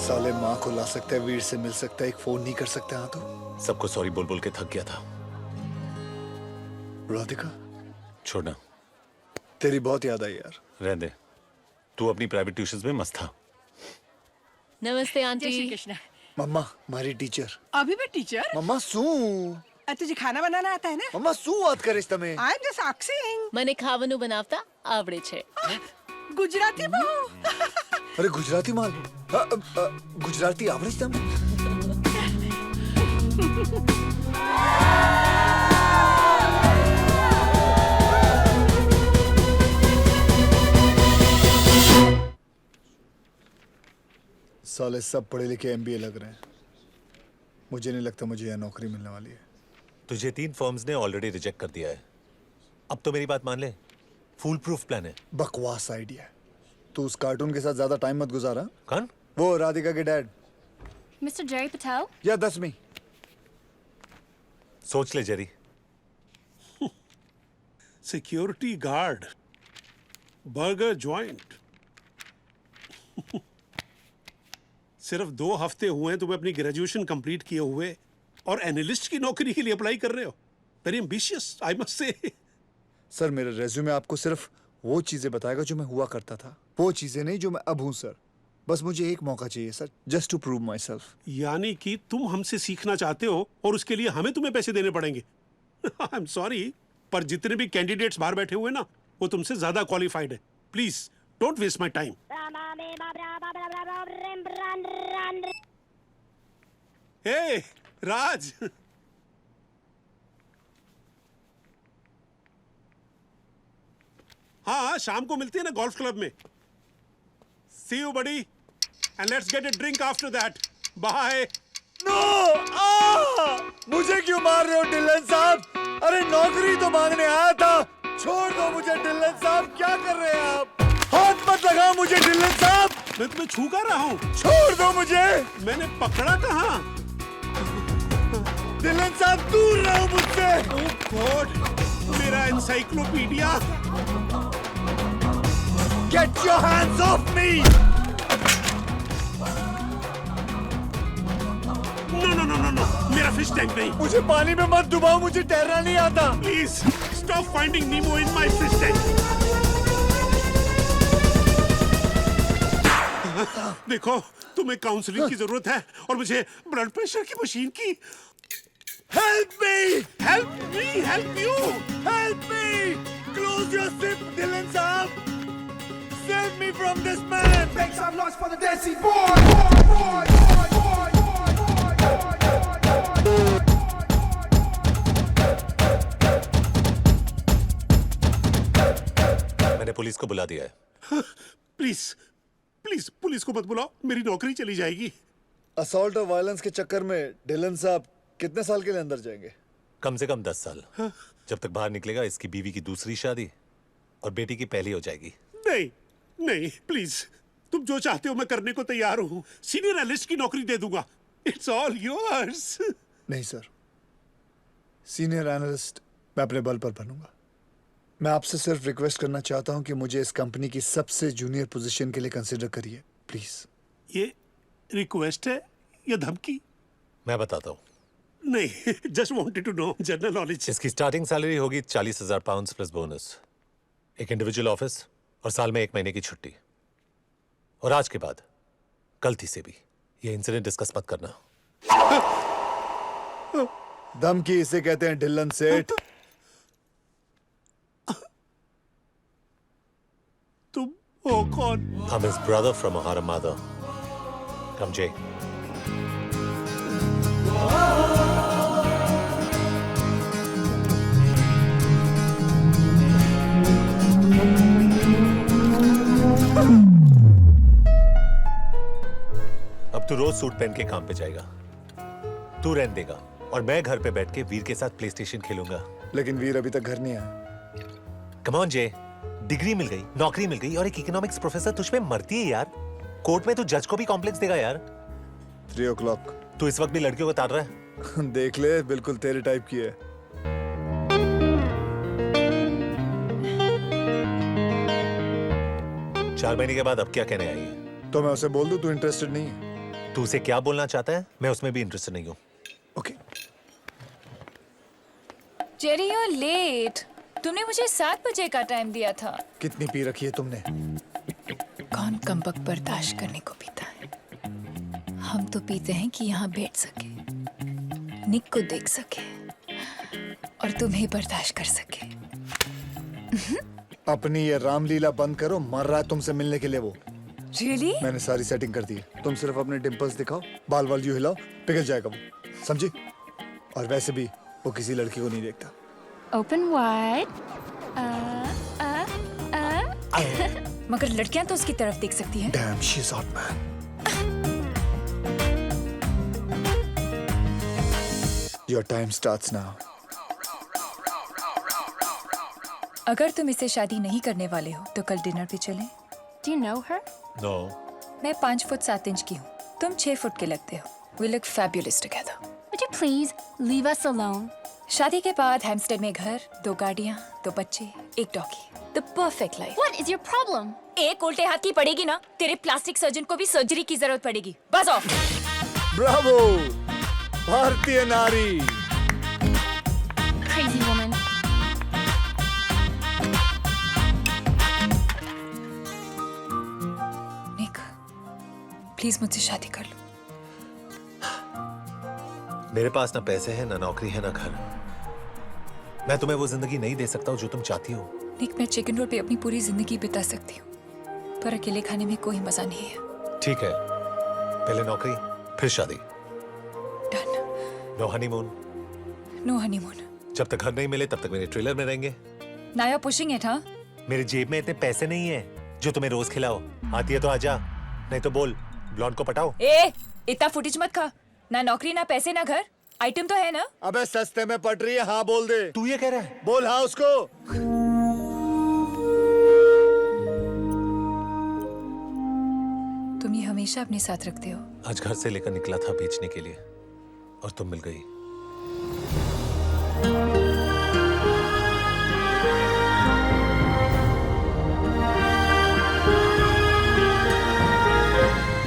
साले माँ को ला सकता है, वीर से मिल सकता है, एक फोन नहीं कर सकता. हाँ तो सबको सॉरी बोल बोल के थक गया था. राधिका, छोड़ना. तेरी बहुत याद आई यार. रहने दे. तू अपनी प्राइवेट ट्यूशंस में मस्त था. नमस्ते जय आंटी. श्री कृष्ण. मम्मा मारी टीचर. अभी भी टीचर? मम्मा શું? तुझे खाना बनाना आता है ना? મમ્મા શું વાત કરીશ તમે? I am just asking. મને ખાવાનું બનાવતા આવડે છે. गुजराती बहू. અરે ગુજરાતી માલ. ગુજરાતી આવડે છે તમને? साले सब पढ़े लिखे एमबीए लग रहे हैं. मुझे नहीं लगता मुझे यह नौकरी मिलने वाली है. तुझे 3 फर्म्स ने ऑलरेडी रिजेक्ट कर दिया है. अब तो मेरी बात मान ले. फुल प्रूफ प्लान है. बकवास आइडिया है. तू उस कार्टून के साथ ज्यादा टाइम मत गुजारा. कौन? वो राधिका के डैड. Mr. Jerry Patel? या 10 में. सोच ले Jerry. Security guard, burger joint. सिर्फ 2 हफ्ते हुए हैं तुम्हें अपनी ग्रेजुएशन कंप्लीट किए हुए और एनालिस्ट की नौकरी के लिए अप्लाई कर रहे हो. Very ambitious, I must say. Sir, मेरा रेज्यूमे आपको सिर्फ वो चीजें बताएगा जो मैं हुआ करता था, वो चीजें नहीं जो मैं अब हूँ सर. बस मुझे एक मौका चाहिए sir, just to prove myself. यानी कि तुम हमसे सीखना चाहते हो और उसके लिए हमें तुम्हें पैसे देने पड़ेंगे. आई एम सॉरी, पर जितने भी कैंडिडेट्स बाहर बैठे हुए ना, वो तुमसे ज्यादा क्वालिफाइड है. Please don't waste my time. Hey Raj, हाँ शाम को मिलती है ना गोल्फ क्लब में. See you buddy and let's get a drink after that. Bye. No! मुझे क्यों मार रहे हो डिलन साहब? अरे नौकरी तो मांगने आया था. छोड़ दो मुझे डिलन साहब. क्या कर रहे हैं आप? हाथ मत लगाओ मुझे डिलन साहब. मैं तुम्हें छू कर रहा हूँ. छोड़ दो मुझे. मैंने पकड़ा कहाँ? डिलन साहब दूर रहो मुझसे. ओह गॉड, मेरा encyclopedia. Get your hands off me! No, मेरा फिश टैंक नहीं. मुझे पानी में मत डुबाओ, मुझे तैरना नहीं आता. Please stop finding Nemo in my fish tank. देखो, तुम्हें काउंसलिंग की जरूरत है और मुझे ब्लड प्रेशर की मशीन की. Help me! Help me! Help you! Help me! Close your zip, Dylan साहब. Save me from this man. Make some noise for the dancing boy. मैंने पुलिस को बुला दिया है. प्लीज प्लीज पुलिस को मत बुलाओ, मेरी नौकरी चली जाएगी. असॉल्ट और वायलेंस के चक्कर में डिलन साहब कितने साल के लिए अंदर जाएंगे? कम से कम 10 साल. जब तक बाहर निकलेगा इसकी बीवी की दूसरी शादी और बेटी की पहली हो जाएगी. नहीं प्लीज, तुम जो चाहते हो मैं करने को तैयार हूँ. सीनियर एनालिस्ट की नौकरी दे दूंगा. It's all yours. नहीं सर, सीनियर एनालिस्ट मैं अपने बल पर बनूंगा. मैं आपसे सिर्फ रिक्वेस्ट करना चाहता हूं कि मुझे इस कंपनी की सबसे जूनियर पोजीशन के लिए कंसीडर करिए प्लीज. ये रिक्वेस्ट है या धमकी? मैं बताता हूँ. नहीं, just wanted to know general knowledge. इसकी स्टार्टिंग सैलरी होगी 40,000 पाउंड प्लस बोनस, एक इंडिविजुअल ऑफिस और साल में 1 महीने की छुट्टी. और आज के बाद गलती से भी ये इंसिडेंट डिस्कस मत करना. धमकी इसे कहते हैं डिलन सेठ. तुम ओ कौन? I'm his brother from another mother. Come, Jay. अब तू रोज सूट पहन के काम पे जाएगा, तू रेंट देगा और मैं घर पे बैठ के वीर के साथ प्ले स्टेशन खेलूंगा। लेकिन वीर अभी तक घर नहीं आया। कम ऑन जय, डिग्री मिल गई, नौकरी मिल गई और एक इकोनॉमिक्स प्रोफेसर तुझ पे मरती है यार। कोर्ट में तू जज को भी कॉम्प्लेक्स देगा यार। 3 o'clock। तू इस वक्त भी लड़कियों को ताड़ रहा है? देख ले, बिल्कुल तेरे टाइप की है। चार महीने के बाद अब क्या कहने आई है? तो मैं उसे बोल दूं तू इंटरेस्टेड नहीं है? तू उसे क्या बोलना चाहता है? मैं उसमें भी इंटरेस्टेड नहीं हूँ। Okay. Jerry you are late. तुमने मुझे 7 बजे का टाइम दिया था। कितनी पी रखी है तुमने? कौन कमबख्त बर्दाश्त करने को पीता है? हम तो पीते हैं कि यहाँ बैठ सके, निक को देख सके और तुम्हें बर्दाश्त कर सके। अपनी ये रामलीला बंद करो, मर रहा है तुमसे मिलने के लिए वो। Really? मैंने सारी सेटिंग कर दी है। तुम सिर्फ अपने डिंपल्स दिखाओ, बाल वाल यूं हिलाओ, पिघल जाएगा वो, समझी? और वैसे भी वो किसी लड़की को नहीं देखता। Open wide. मगर लड़कियां तो उसकी तरफ देख सकती हैं। Damn, she's hot, man. Your time starts now. अगर तुम इससे शादी नहीं करने वाले हो तो कल डिनर पे चलें। Do you know her? No. मैं 5 फुट 7 इंच की हूँ, तुम 6 फुट के लगते हो। We look fabulous together. Would you please leave us alone? शादी के बाद हैम्स्टेड में घर, 2 गाड़ियाँ, 2 बच्चे, 1 doggy. The perfect life. What is your problem? एक उल्टे हाथ की पड़ेगी ना, तेरे प्लास्टिक सर्जन को भी सर्जरी की जरूरत पड़ेगी। बस ऑफ। ब्रावो, भारतीय नारी। Crazy woman. निक, प्लीज मुझसे शादी कर लो। मेरे पास ना पैसे हैं, ना नौकरी है, ना घर। मैं तुम्हें वो जिंदगी नहीं दे सकता हूँ जो तुम चाहती हो। निक, मैं चिकन रोल पे अपनी पूरी जिंदगी बिता सकती हूँ, पर अकेले खाने में कोई मजा नहीं है। ठीक है, पहले नौकरी फिर शादी। Done. No honeymoon. No honeymoon. जब तक घर नहीं मिले तब तक मेरे ट्रेलर में रहेंगे। Now you're pushing it, हाँ? मेरे जेब में इतने पैसे नहीं है जो तुम्हें रोज खिलाओ। आती है तो आजा, नहीं तो बोल ब्लॉन्ड को पटाओ। इतना फुटेज मत खा। ना नौकरी, ना पैसे, ना घर। आइटम तो है ना? अबे सस्ते में पट रही है, हाँ बोल दे। तू ये कह रहा है? बोल हाँ उसको। तुम ये हमेशा अपने साथ रखते हो। आज घर से लेकर निकला था बेचने के लिए और तुम मिल गई।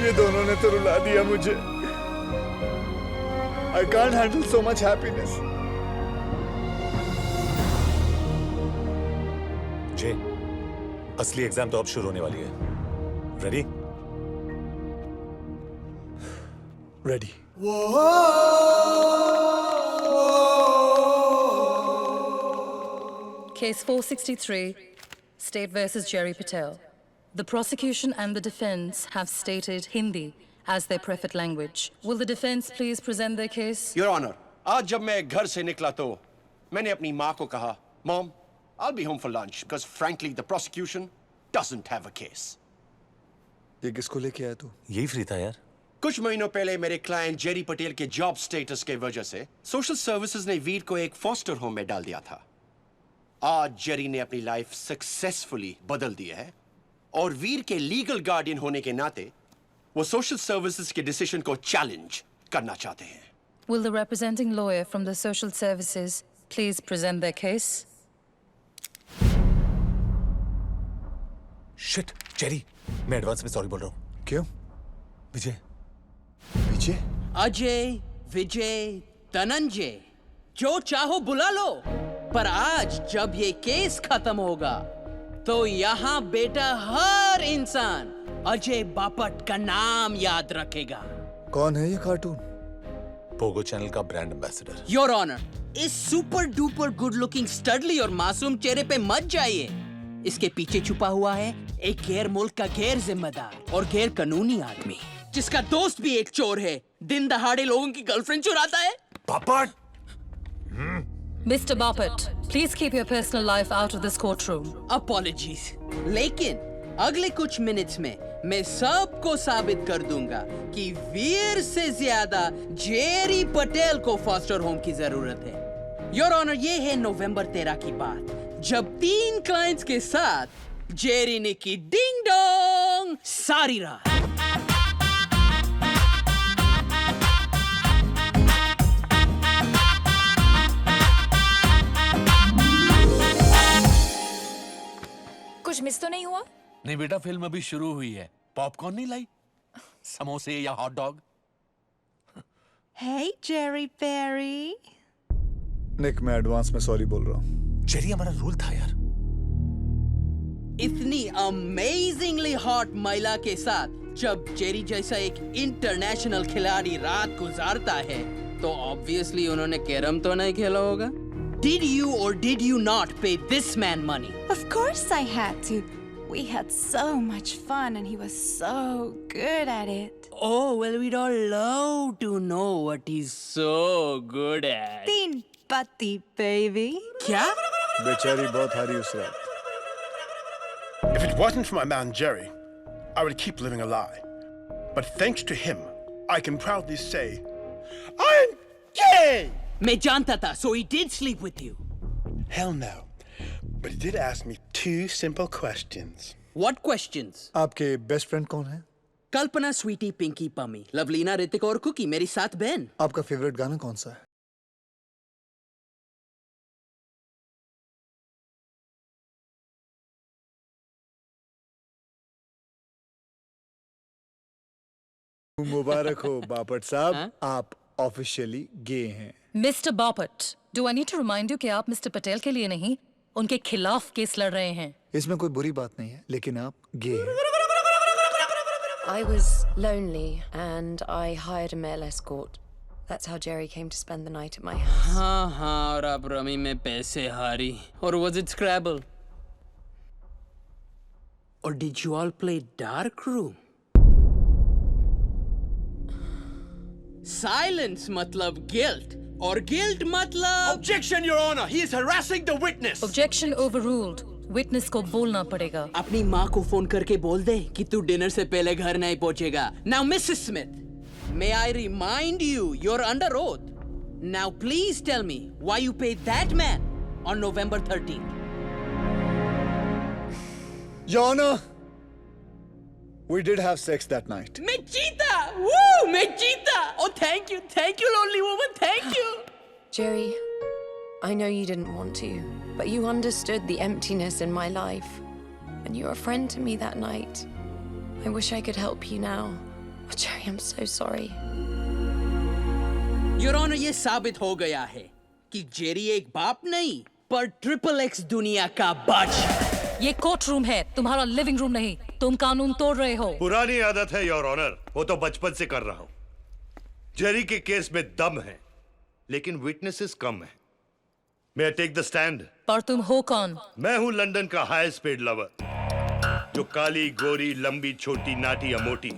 ये दोनों ने तो रुला दिया मुझे। I can't handle so much happiness. जे, असली एग्जाम तो अब शुरू होने वाली है। Ready? Ready. Case 463, State versus Jerry Patel. The prosecution and the defense have stated Hindi as their preferred language. Will the defense please present their case? Your Honor, आज जब मैं घर से निकला तो मैंने अपनी माँ को कहा, Mom, I'll be home for lunch because frankly the prosecution doesn't have a case. ये किसको लेके आया तू? यही फ्री था यार। कुछ महीनों पहले मेरे क्लाइंट जेरी पटेल के जॉब स्टेटस के वजह से सोशल सर्विसेज ने वीर को एक फॉस्टर होम में डाल दिया था। आज जेरी ने अपनी लाइफ सक्सेसफुली बदल दी है और वीर के लीगल गार्डियन होने के नाते वो सोशल सर्विसेज के डिसीजन को चैलेंज करना चाहते हैं। Will the representing lawyer from the social services please present their case? Shit, Jerry, मैं एडवांस में सॉरी बोल रहा हूँ। क्यों? विजय। विजय? अजय, विजय, धनंजय, जो चाहो बुला लो, पर आज जब ये केस खत्म होगा तो यहाँ बेटा हर इंसान अजय बापट का नाम याद रखेगा। कौन है ये कार्टून? पोगो चैनल का ब्रांड एम्बेसडर। योर ऑनर, इस super duper good looking steadily और मासूम चेहरे पे मत जाइए। इसके पीछे छुपा हुआ है एक गैर मुल्क का गैर जिम्मेदार और गैर कानूनी आदमी, जिसका दोस्त भी एक चोर है, दिन दहाड़े लोगों की गर्लफ्रेंड चुराता है। Bapat! Mr. Bapat, please keep your personal life out of this courtroom. Apologies. लेकिन अगले कुछ मिनट्स में मैं सबको साबित कर दूंगा कि वीर से ज्यादा जेरी पटेल को फॉस्टर होम की जरूरत है। योर ऑनर, ये है नवंबर 13 की बात, जब 3 क्लाइंट्स के साथ जेरी ने की डिंग डोंग सारी रात। कुछ मिस तो नहीं हुआ? नहीं बेटा, फिल्म अभी शुरू हुई है। पॉपकॉर्न नहीं लाई? समोसे या hot dog? Hey, Jerry Berry. निक, मैं एडवांस में सॉरी बोल रहा हूँ। जेरी, हमारा रूल था यार। इतनी अमेजिंगली हॉट महिला के साथ जब जेरी जैसा एक इंटरनेशनल खिलाड़ी रात गुजारता है, तो ऑब्वियसली उन्होंने कैरम तो नहीं खेला होगा। Did you or did you not pay this man money? Of course I had to. We had so much fun and he was so good at it. Oh, well, we'd all love to know what he's so good at. Teen patti, baby. क्या? बेचारी बहुत हारी उस रात। If it wasn't for my man Jerry, I would keep living a lie. But thanks to him, I can proudly say, I'm gay! मैं जानता था, so he did sleep with you. Hell no. But he did ask me 2 simple questions. What questions? आपके बेस्ट फ्रेंड कौन है? कल्पना, स्वीटी, पिंकी, पमी, लवलीना, ऋतिक और कुकी, मेरी 7 बहन। आपका फेवरेट गाना कौन सा है? मुबारक हो बापट साहब, आप ऑफिशियली गे हैं। Mr. Bapat, do I need to remind you कि आप Mr. पटेल के लिए नहीं, उनके खिलाफ केस लड़ रहे हैं। इसमें कोई बुरी बात नहीं है, लेकिन आप गे हैं। I was lonely and I hired a male escort. That's how Jerry came to spend the night at my house. हाँ, और आप रमी में पैसे हारी। और was it Scrabble? Or did you all play Dark Room? Silence मतलब guilt, और guilt मतलब Objection, Your Honor! He is harassing the witness! Objection overruled. Witness को बोलना पड़ेगा। अपनी माँ को फोन करके बोल दे कि तू डिनर से पहले घर नहीं पहुंचेगा। Now, Mrs. Smith, may I remind you, you're under oath. Now, please tell me why you paid that man on November 13th. Your Honor, we did have sex that night. मैं जीता! Woo! मैं जीता! Oh, thank you, lonely woman, thank you. Jerry, I know you didn't want to, but you understood the emptiness in my life. And you were a friend to me that night. I wish I could help you now. Oh, Jerry, I'm so sorry. Your Honor, ये साबित हो गया है कि जेरी एक बाप नहीं, पर XXX दुनिया का बाज। ये कोर्ट रूम है, तुम्हारा लिविंग रूम नहीं। तुम कानून तोड़ रहे हो। पुरानी आदत है योर ऑनर, वो तो बचपन से कर रहा हूं। जेरी के केस में दम है, लेकिन विटनेसेस कम है। May I take the stand? पर तुम हो कौन? मैं हूं लंदन का हाईएस्ट पेड लवर, जो काली, गोरी, लंबी, छोटी, नाटी या मोटी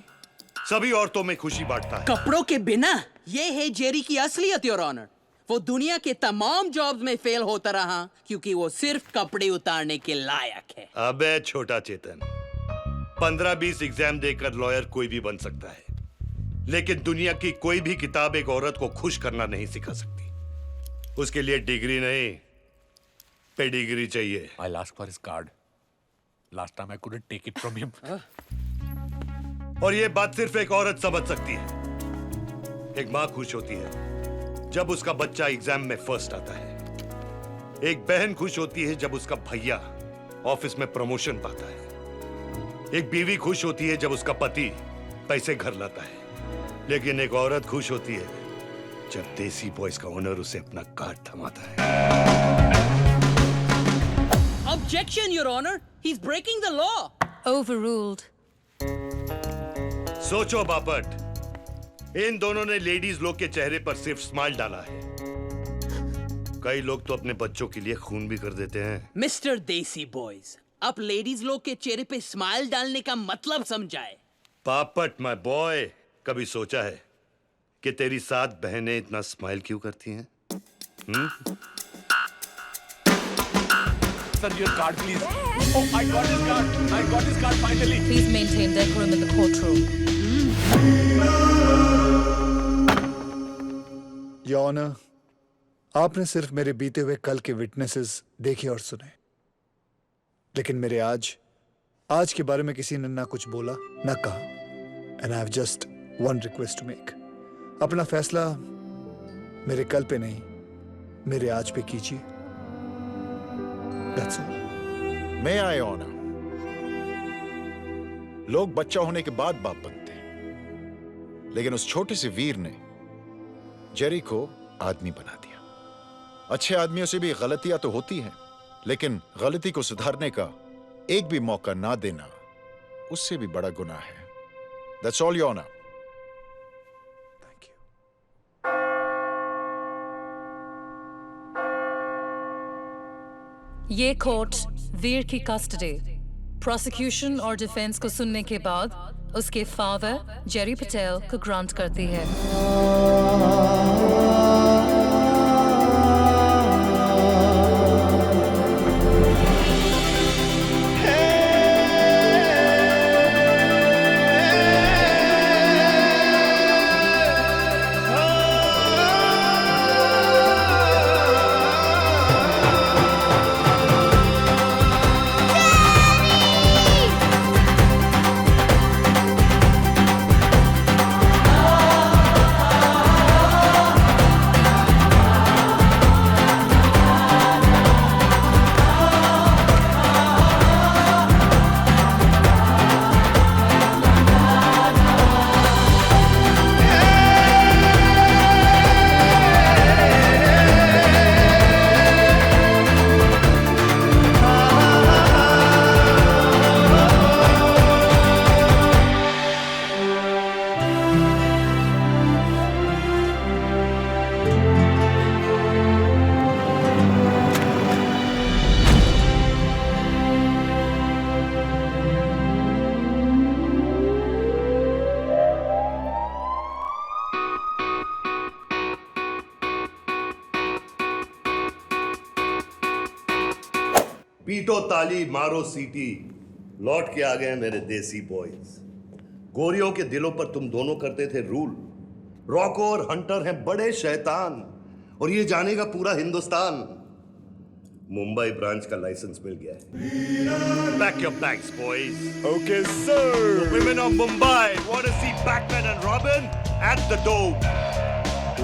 सभी औरतों में खुशी बांटता है। कपड़ों के बिना ये है जेरी की असलियत, योर ऑनर। वो दुनिया के तमाम जॉब्स में फेल होता रहा क्योंकि वो सिर्फ कपड़े उतारने के लायक है। अबे छोटा चेतन, 15-20 एग्जाम देकर लॉयर कोई भी बन सकता है, लेकिन दुनिया की कोई भी किताब एक औरत को खुश करना नहीं सिखा सकती। उसके लिए डिग्री नहीं, पेडिग्री चाहिए। I'll ask for his card. Last time I couldn't take it from him. और ये बात सिर्फ एक औरत समझ सकती है। एक माँ खुश होती है जब उसका बच्चा एग्जाम में फर्स्ट आता है। एक बहन खुश होती है जब उसका भैया ऑफिस में प्रमोशन पाता है। एक बीवी खुश होती है जब उसका पति पैसे घर लाता है। लेकिन एक औरत खुश होती है जब देसी बॉयज का ओनर उसे अपना कार्ड थमाता है। Objection, Your Honor. He's breaking the law. Overruled. सोचो बापट, इन दोनों ने लेडीज लोग के चेहरे पर सिर्फ स्माइल डाला है। कई लोग तो अपने बच्चों के लिए खून भी कर देते हैं। Mr. Desi Boys, आप लेडीज लोग के चेहरे पे स्माइल डालने का मतलब समझाए। पापट माय बॉय, कभी सोचा है कि तेरी 7 बहनें इतना स्माइल क्यों करती हैं? Sir, your card, please. Oh, I got his card. I got his card finally. Please maintain decorum in the courtroom. Your Honor, आपने सिर्फ मेरे बीते हुए कल के विटनेसेस देखे और सुने, लेकिन मेरे आज के बारे में किसी ने ना कुछ बोला ना कहा। And I have just one request to make. अपना फैसला मेरे कल पे नहीं, मेरे आज पे कीजिए। That's all. May I honor? लोग बच्चा होने के बाद बाप बनते हैं, लेकिन उस छोटे से वीर ने जेरी को आदमी बना दिया। अच्छे आदमियों से भी गलतियां तो होती हैं, लेकिन गलती को सुधारने का एक भी मौका ना देना उससे भी बड़ा गुनाह है। That's all, Your Honor. ये कोर्ट वीर की कस्टडी, प्रोसिक्यूशन और डिफेंस को सुनने के बाद उसके फादर जेरी पटेल को ग्रांट करती है। पीटो ताली, मारो सीटी, लौट के आ गए मेरे देसी बॉयज। गोरियों के दिलों पर तुम दोनों करते थे रूल। रॉको और हंटर हैं बड़े शैतान, और ये जानेगा पूरा हिंदुस्तान। मुंबई ब्रांच का लाइसेंस मिल गया है। Pack your bags, boys. Okay, sir. The women of Mumbai want to see Batman and Robin at the Dome.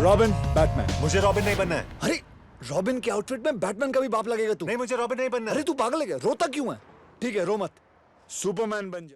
Robin, Batman. मुझे रॉबिन नहीं बनना है। अरे रॉबिन के आउटफिट में बैटमैन का भी बाप लगेगा तू। नहीं, मुझे रॉबिन नहीं बनना। अरे तू पागल है क्या? रोता क्यों है? ठीक है, रो मत, सुपरमैन बन जा।